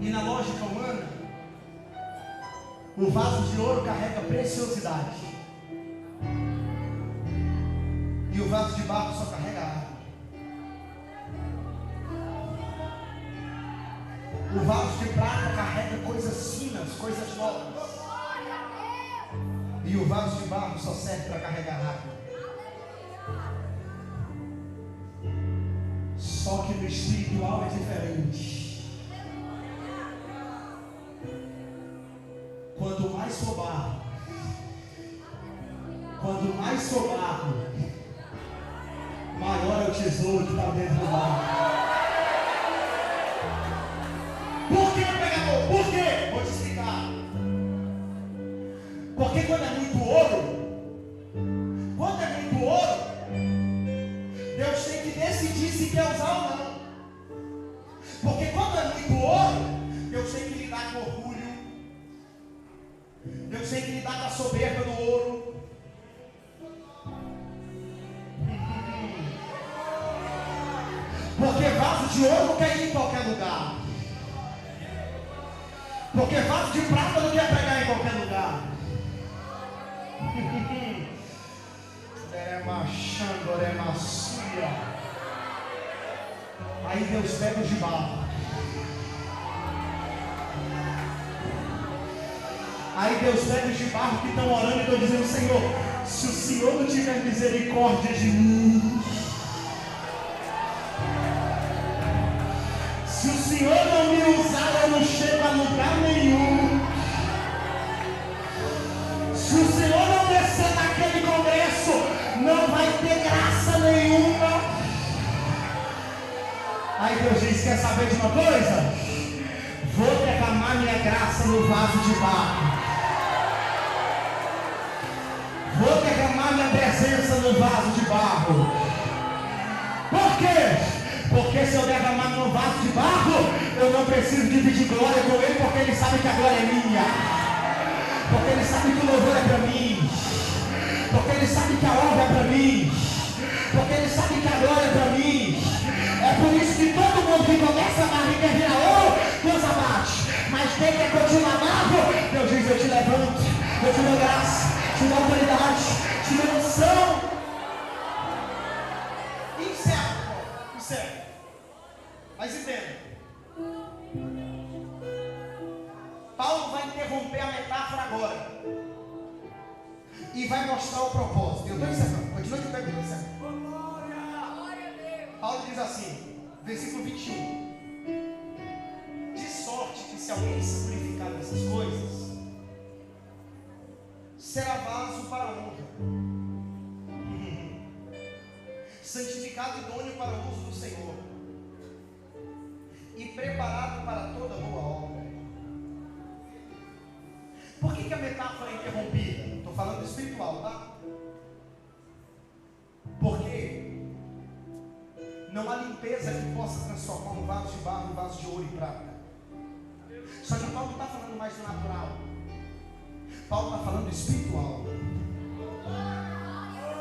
e na lógica humana, o vaso de ouro carrega preciosidade. E o vaso de barro só carrega água. O vaso de prata carrega coisas finas, coisas nobres. E o vaso de barro só serve para carregar água. Só que no espiritual é diferente. Quanto mais for barro, maior é o tesouro que está dentro do barro. Por que, pregador? Por quê? Vou te explicar. Porque quando é muito ouro, Deus tem que decidir se quer usar ou não. Porque quando é muito ouro, Deus tem que lidar com orgulho. Deus tem que lidar com a soberba do ouro. Porque vaso de ouro não quer ir em qualquer lugar. Porque vaso de prata não quer pegar em qualquer lugar. Aí Deus pega os de barro. Aí Deus pega os de barro que estão orando e estão dizendo: Senhor, se o Senhor não tiver misericórdia de mim, se o Senhor não me usar, eu não chego a lugar nenhum. Se o Senhor não descer naquele congresso, não vai ter graça nenhuma. Aí Deus diz: quer saber de uma coisa? Vou derramar derramar minha graça no vaso de barro. Vou derramar minha presença no vaso de barro. Por quê? Porque se eu derramar no vaso de barro, eu não preciso dividir glória com ele, porque ele sabe que a glória é minha. Porque ele sabe que o louvor é para mim. Porque ele sabe que a honra é para mim. Porque ele sabe que a glória é para mim. É por isso que todo mundo que começa a amar e quer virar ouro, Deus abate. Mas quem quer continuar amado, Deus diz: eu te levanto, eu te dou graça, te dou autoridade, te dou unção. Encerra. Mas entenda. Paulo vai interromper a metáfora agora. E vai mostrar o propósito. Eu estou encerrando. Continua de pé que eu estou encerrando. Paulo diz assim, versículo 21. De sorte que se alguém se purificar dessas coisas, será vaso para a honra, santificado e idôneo para o uso do Senhor, e preparado para toda boa obra. Por que a metáfora é interrompida? Estou falando espiritual, tá? Porque não há limpeza que possa transformar um vaso de barro em vaso de ouro e prata. Só que Paulo não está falando mais do natural. Paulo está falando do espiritual.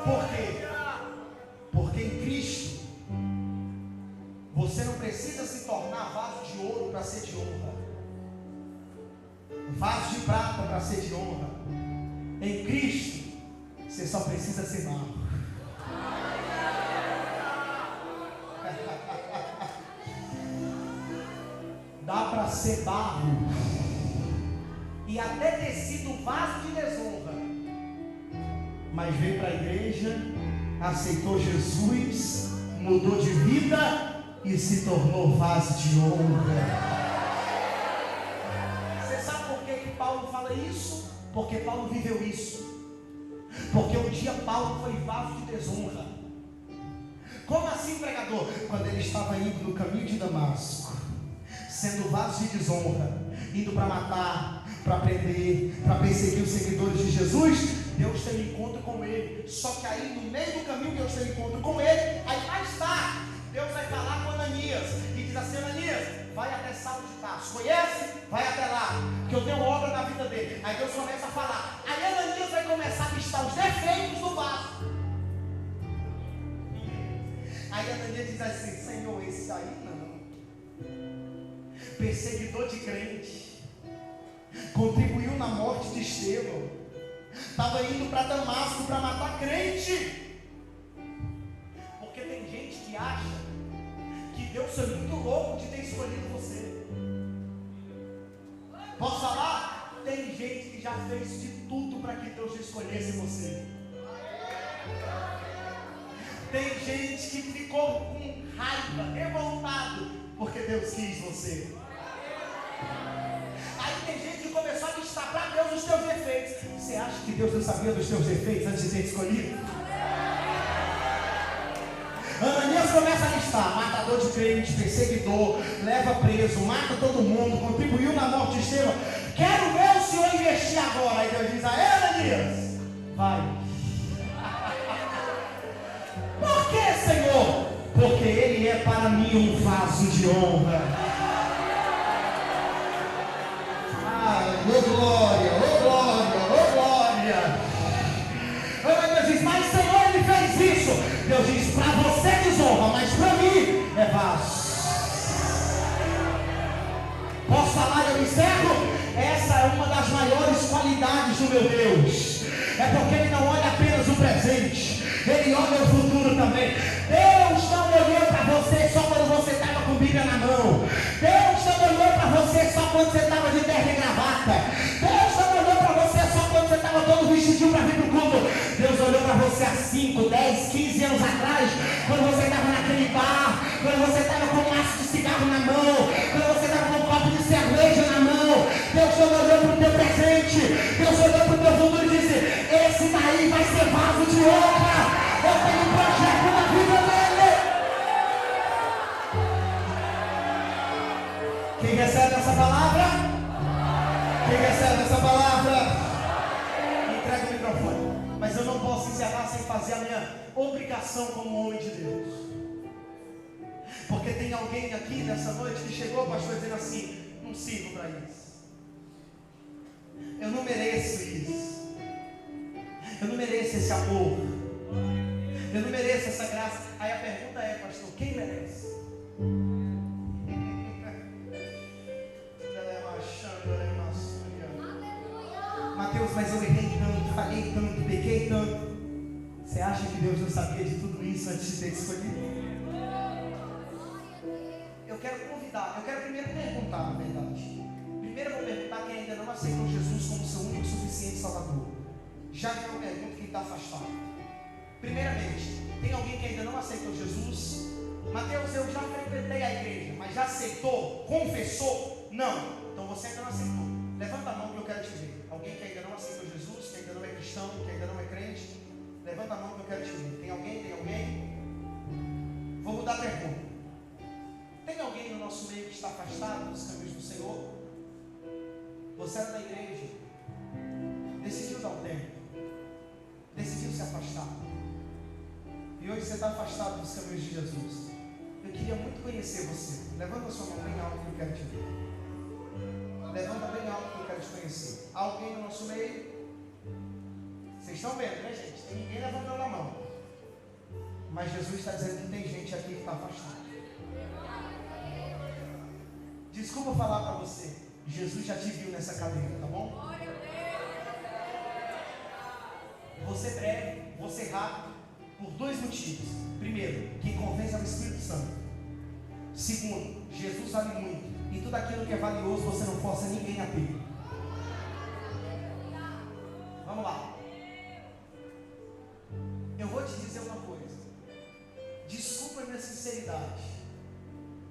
Por quê? Porque em Cristo você não precisa se tornar vaso de ouro para ser de honra, vaso de prata para ser de honra. Em Cristo você só precisa ser barro. Dá para ser barro e até ter sido vaso de desonra, mas veio para a igreja, aceitou Jesus, mudou de vida e se tornou vaso de honra. Você sabe por que Paulo fala isso? Porque Paulo viveu isso. Porque um dia Paulo foi vaso de desonra. Como assim, pregador? Quando ele estava indo no caminho de Damasco, sendo vaso de desonra, indo para matar, para prender, para perseguir os seguidores de Jesus, Deus tem um encontro com ele. Só que aí no meio do caminho Deus tem um encontro com ele. Aí mais tarde Deus vai falar com Ananias e diz assim: Ananias, vai até Saulo de Tarso, conhece? Vai até lá, que eu tenho obra na vida dele. Aí Deus começa a falar. Aí Ananias vai começar a listar os defeitos do vaso. Aí Ananias diz assim: Senhor, esse aí não, perseguidor de crente, contribuiu na morte de Estevão, estava indo para Damasco para matar crente. Porque tem gente que acha que Deus é muito louco de ter escolhido você. Posso falar? Tem gente que já fez de tudo para que Deus escolhesse você. Tem gente que ficou com raiva, revoltado, porque Deus quis você. Aí tem gente que começou a listar para Deus os teus defeitos. Você acha que Deus não sabia dos teus defeitos antes de ter escolhido? Ananias começa a listar: matador de crente, perseguidor, leva preso, mata todo mundo, contribuiu na morte de Estevão. Quero ver o Senhor investir agora. Aí Deus diz: Ananias, vai. Por que, Senhor? Porque ele é para mim um vaso de honra. Oh glória, oh glória, oh glória. Deus diz: mas Senhor, ele fez isso. Deus diz: para você desonra, mas para mim é vaso. Posso falar? Eu encerro. Essa é uma das maiores qualidades do meu Deus. É porque ele não olha apenas o presente, ele olha o futuro também. Deus não olhou para você só quando você estava com Bíblia na mão. Deus não olhou para você só quando você estava de terno e gravata. Deus não olhou para você só quando você estava todo vestidinho para vir para o culto. Deus olhou para você há 5, 10, 15 anos atrás, quando você estava naquele bar, quando você estava com um maço de cigarro na mão, quando você estava com um copo de cerveja na mão. Deus não olhou para o teu presente, Deus olhou para o teu futuro e disse: esse daí vai ser vaso de honra. Eu tenho um projeto na vida dele. Quem recebe essa palavra? essa palavra? Entrega o microfone. Mas eu não posso encerrar sem fazer a minha obrigação como homem de Deus. Porque tem alguém aqui nessa noite que chegou, pastor, dizendo assim: não sirvo para isso. Eu não mereço isso. Eu não mereço esse amor. Eu não mereço essa graça. Aí a pergunta é, pastor, quem merece? Mateus, mas eu errei tanto, falhei tanto, pequei tanto. Você acha que Deus não sabia de tudo isso antes de ter escolhido? Eu quero convidar, eu quero primeiro perguntar, na verdade. Primeiro eu vou perguntar quem ainda não aceitou Jesus como seu único e suficiente Salvador. Já que eu pergunto quem está afastado. Primeiramente, tem alguém que ainda não aceitou Jesus? Mateus, eu já frequentei a igreja, mas já aceitou? Confessou? Não. Então você ainda não aceitou. Levanta a mão que eu quero te ver. Alguém que ainda não aceitou Jesus, que ainda não é cristão, que ainda não é crente? Levanta a mão que eu quero te ver. Tem alguém? Tem alguém? Vou mudar a pergunta. Tem alguém no nosso meio que está afastado dos caminhos do Senhor? Você era da igreja, decidiu dar um tempo, decidiu se afastar, e hoje você está afastado dos caminhos de Jesus. Eu queria muito conhecer você. Levanta a sua mão bem alto que eu quero te ver. Levanta bem alto que eu quero te conhecer. Há alguém no nosso meio? Vocês estão vendo, né, gente? Tem ninguém levantando a mão. Mas Jesus está dizendo que tem gente aqui que está afastada. Desculpa falar para você. Jesus já te viu nessa cadeira, tá bom? Você breve, você rápido, por dois motivos. Primeiro, quem convence é o Espírito Santo. Segundo, Jesus vale muito. E tudo aquilo que é valioso você não força ninguém a ter. Vamos lá. Eu vou te dizer uma coisa. Desculpa a minha sinceridade,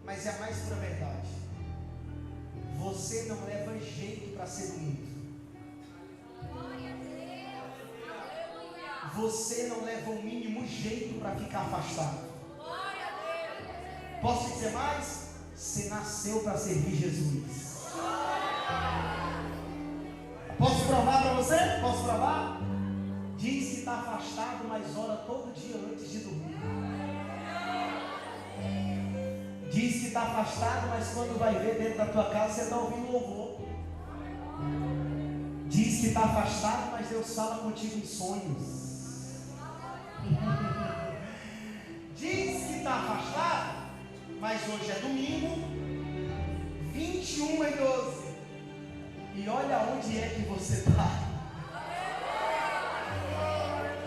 mas é a mais pura verdade. Você não leva jeito para ser bonito. Você não leva o mínimo jeito para ficar afastado. Posso dizer mais? Você nasceu para servir Jesus. Posso provar para você? Posso provar? Diz que está afastado, mas ora todo dia antes de dormir. Diz que está afastado, mas quando vai ver dentro da tua casa, você está ouvindo louvor. Diz que está afastado, mas Deus fala contigo em sonhos. Diz que está afastado, mas hoje é domingo, 21h12. E olha onde é que você está.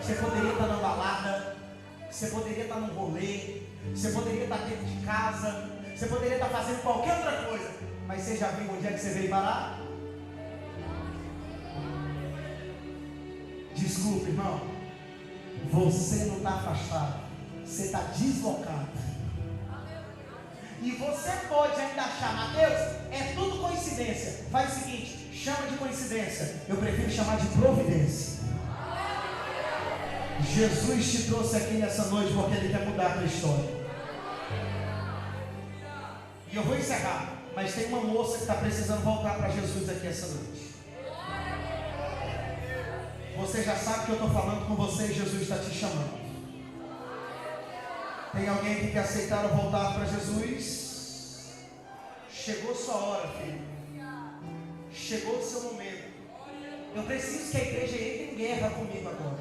Você poderia estar na balada, você poderia estar no rolê, você poderia estar dentro de casa, você poderia estar fazendo qualquer outra coisa. Mas você já viu onde é que você veio parar? Desculpe, irmão. Você não está afastado, você está deslocado. E você pode ainda achar, Mateus, é tudo coincidência. Faz o seguinte, chama de coincidência. Eu prefiro chamar de providência. Jesus te trouxe aqui nessa noite porque Ele quer mudar a tua história. E eu vou encerrar, mas tem uma moça que está precisando voltar para Jesus aqui essa noite. Você já sabe que eu estou falando com você e Jesus está te chamando. Tem alguém que quer aceitar ou voltar para Jesus? Chegou sua hora, filho. Chegou o seu momento. Eu preciso que a igreja entre em guerra comigo agora.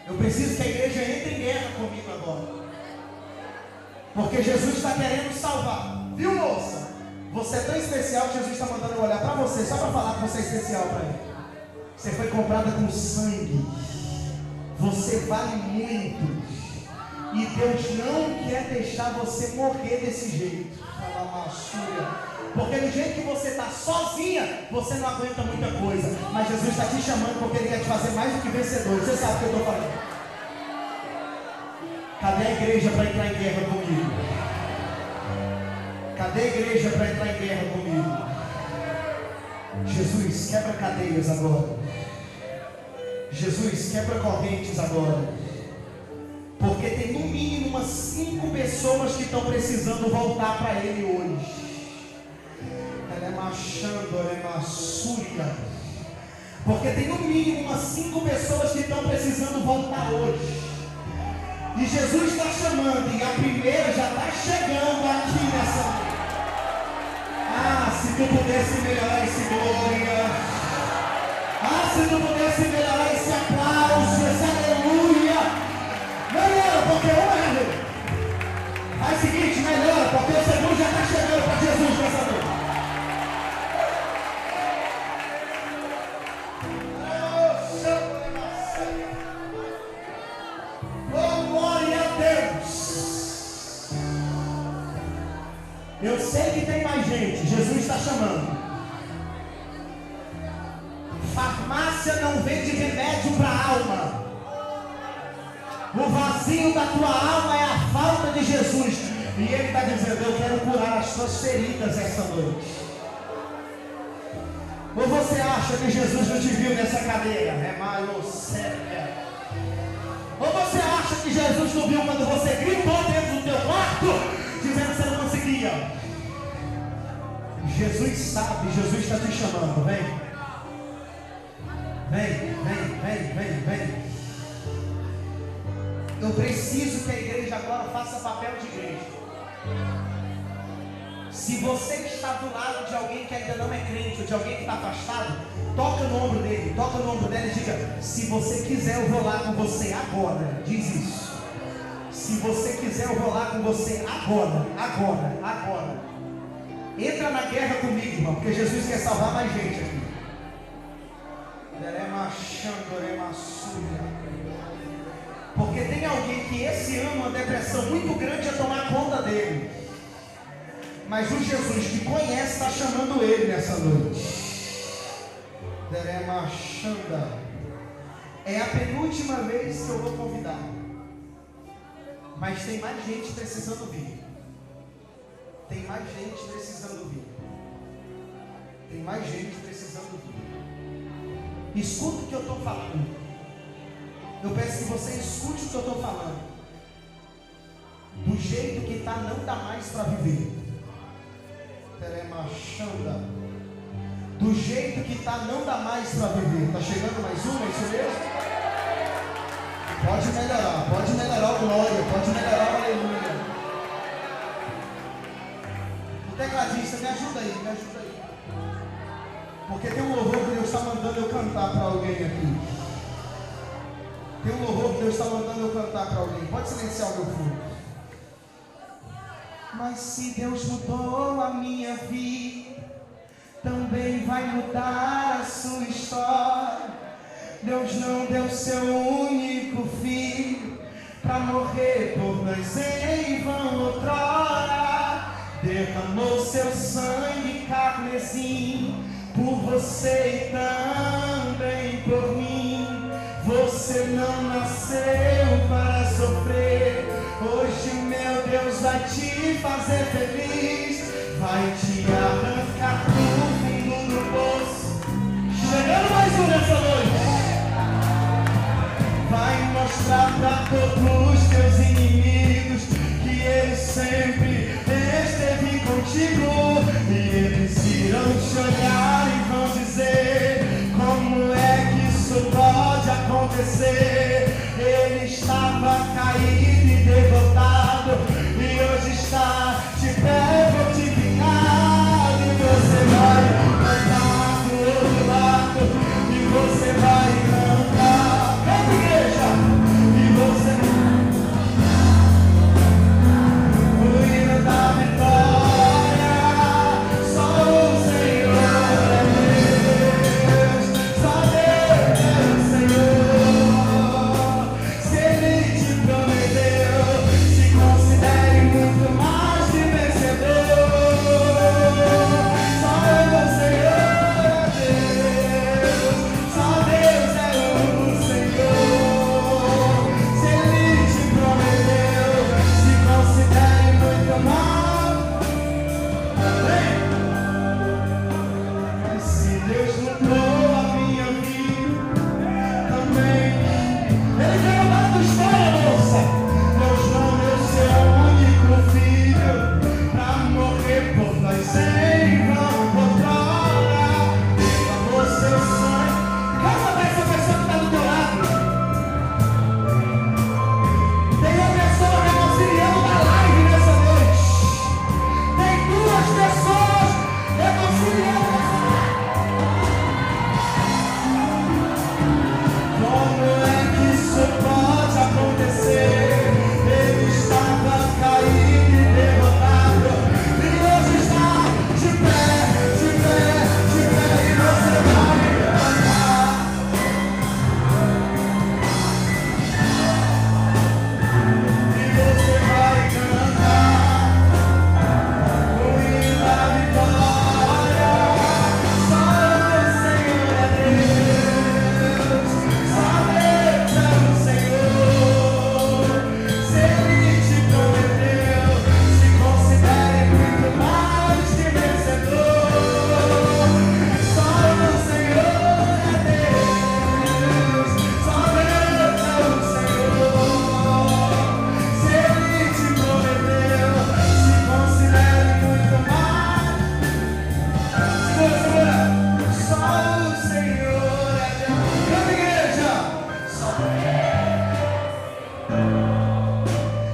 Eu preciso que a igreja entre em guerra comigo agora. Porque Jesus está querendo salvar. Viu, moça? Você é tão especial que Jesus está mandando eu olhar para você, só para falar que você é especial para Ele. Você foi comprada com sangue. Você vale muito. E Deus não quer deixar você morrer desse jeito. Porque do jeito que você está sozinha, você não aguenta muita coisa. Mas Jesus está te chamando porque Ele quer te fazer mais do que vencedor. Você sabe o que eu estou falando. Cadê a igreja para entrar em guerra comigo? Cadê a igreja para entrar em guerra comigo? Jesus, quebra cadeias agora. Jesus, quebra correntes agora. Porque tem no mínimo umas 5 pessoas que estão precisando voltar para Ele hoje. Ela é macho. Porque tem no mínimo umas 5 pessoas que estão precisando voltar hoje. E Jesus está chamando, e a primeira já está chegando aqui nessa noite. Ah, se tu pudesse melhorar esse glória. Ah, se tu pudesse melhorar esse aplauso, esse aleluia. Melhora, porque faz o seguinte, melhora, porque o segundo já está chegando para Jesus nessa noite. Eu sei que tem mais gente. Jesus está chamando. Farmácia não vende remédio para a alma. O vazio da tua alma é a falta de Jesus. E Ele está dizendo: eu quero curar as tuas feridas esta noite. Ou você acha que Jesus não te viu nessa cadeira? É malocéria. Ou você acha que Jesus não viu quando você gritou dentro do teu quarto dizendo que você não conseguia? Jesus sabe, Jesus está te chamando. Vem. Eu preciso que a igreja agora faça papel de igreja. Se você que está do lado de alguém que ainda não é crente, ou de alguém que está afastado, toca no ombro dele, toca no ombro dela e diga: se você quiser eu vou lá com você agora. Diz isso. Se você quiser eu vou lá com você agora. Entra na guerra comigo, irmão, porque Jesus quer salvar mais gente aqui. Porque tem alguém que esse ano uma depressão muito grande ia tomar conta dele. Mas o Jesus que conhece está chamando ele nessa noite. É a penúltima vez que eu vou convidar. Mas tem mais gente precisando vir. Tem mais gente precisando vir. Tem mais gente precisando vir. Escuta o que eu estou falando. Eu peço que você escute o que eu estou falando. Do jeito que está, não dá mais para viver. Do jeito que está, não dá mais para viver. Está chegando mais uma, é isso mesmo? Pode melhorar o glória, pode melhorar o aleluia. O tecladista, me ajuda aí. Porque tem um louvor que Deus está mandando eu cantar para alguém aqui. Tem um louvor que Deus está mandando eu cantar para alguém. Pode silenciar o meu fundo. Mas se Deus mudou a minha vida, também vai mudar a sua história. Deus não deu seu único filho para morrer por nós em vão outrora. Derramou seu sangue carmesim por você e também por mim. Você não nasceu para sofrer. Hoje meu Deus vai te fazer feliz. Vai te arrancar do fundo do poço. Chegando mais um nessa noite. Vai mostrar para todos os teus inimigos que Ele sempre esteve contigo. E eles irão te olhar e vão dizer: como é que isso pode acontecer? Ele estava caído e derrotado, e hoje está de pé fortificado. E você vai cantar do outro lado, e você vai cantar, vem igreja, e você o hino da vitória. Só o Senhor é Deus, só Deus é o Senhor.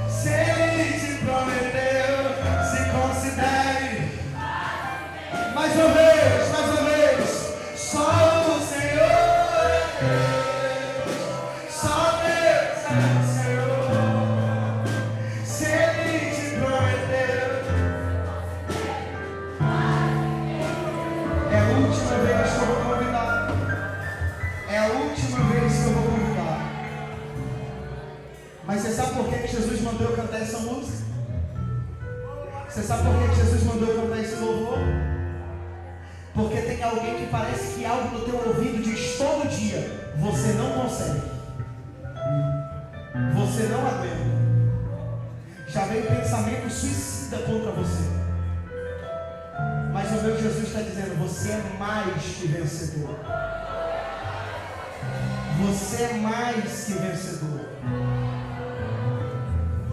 Se Ele te prometeu, se considere. Mais uma vez, mais uma vez. Só o Senhor é Deus. Só Deus é o Senhor. Se Ele te prometeu, é a última vez que eu vou convidar. É a última vez que eu vou convidar. Mas você sabe por que Jesus mandou eu cantar essa música? Você sabe por que Jesus mandou eu cantar esse louvor? Porque tem alguém que parece que algo no teu ouvido diz todo dia: você não consegue, você não aguenta. Já veio pensamento suicida contra você. Mas o meu Jesus está dizendo: você é mais que vencedor. Você é mais que vencedor.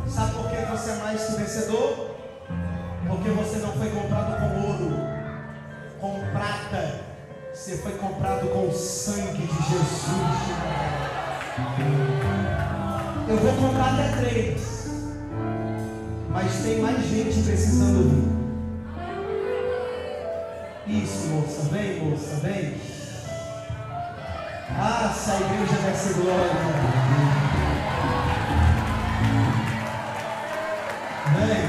Sabe por que você é mais que vencedor? Porque você não foi comprado com ouro, com prata. Você foi comprado com o sangue de Jesus. Eu vou contar até 3. Mas tem mais gente precisando vir. Isso, moça, vem, moça, vem. Ah, se a igreja desse glória. Vem.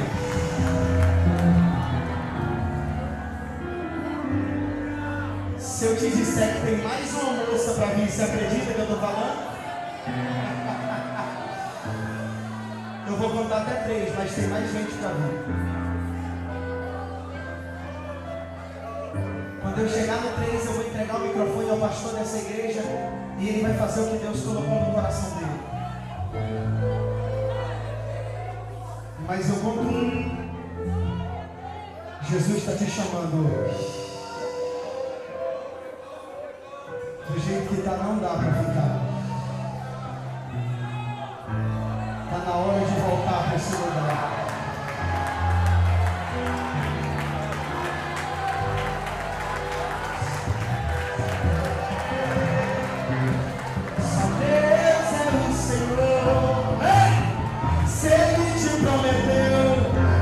Se eu te disser que tem mais uma moça para vir, você acredita que eu estou falando? Eu vou contar até 3, mas tem mais gente para vir. Quando eu chegar no 3, eu vou entregar o microfone ao pastor dessa igreja e ele vai fazer o que Deus colocou no coração dele. Mas eu conto 1. Jesus está te chamando hoje. Do jeito que está, não dá para ficar. Está na hora de voltar para esse lugar. Só Deus é o Senhor. Ei! Se Ele te prometeu,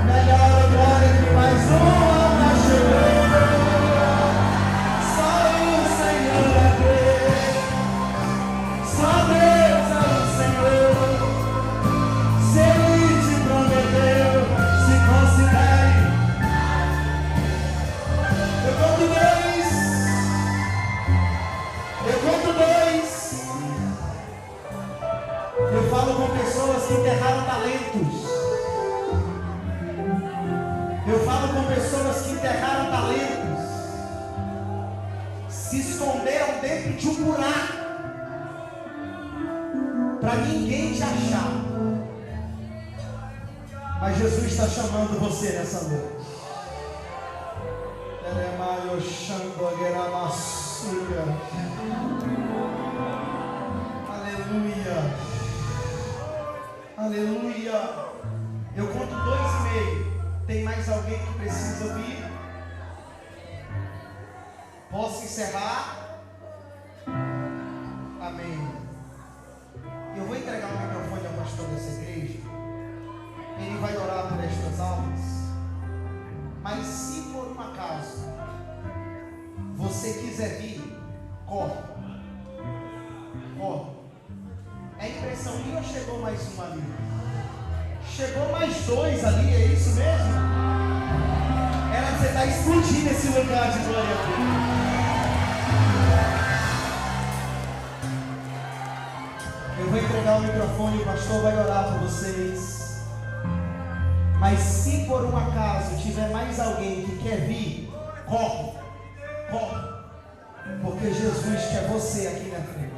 melhor agora que mais uma chegou. Enterraram talentos. Eu falo com pessoas que enterraram talentos, se esconderam dentro de um buraco para ninguém te achar. Mas Jesus está chamando você nessa noite. Aleluia. Aleluia. Eu conto 2,5. Tem mais alguém que precisa vir? Posso encerrar? Amém. Eu vou entregar o microfone ao pastor dessa igreja. Ele vai orar por estas almas. Mas se por um acaso você quiser vir, corre. Corre. É impressão minha ou chegou mais um ali? Chegou mais 2 ali, é isso mesmo? Era que você está explodindo esse lugar de glória a Deus. Eu vou entregar o microfone e o pastor vai orar por vocês. Mas se por um acaso tiver mais alguém que quer vir, corre, corre. Porque Jesus quer você aqui na frente.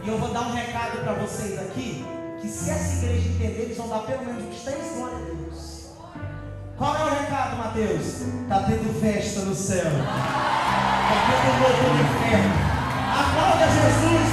E eu vou dar um recado para vocês aqui, que se essa igreja entender, eles vão dar pelo menos uns 3 glórias a Deus. Qual é o recado, Mateus? Está tendo festa no céu. Está tendo louco no inferno. Aplauda Jesus.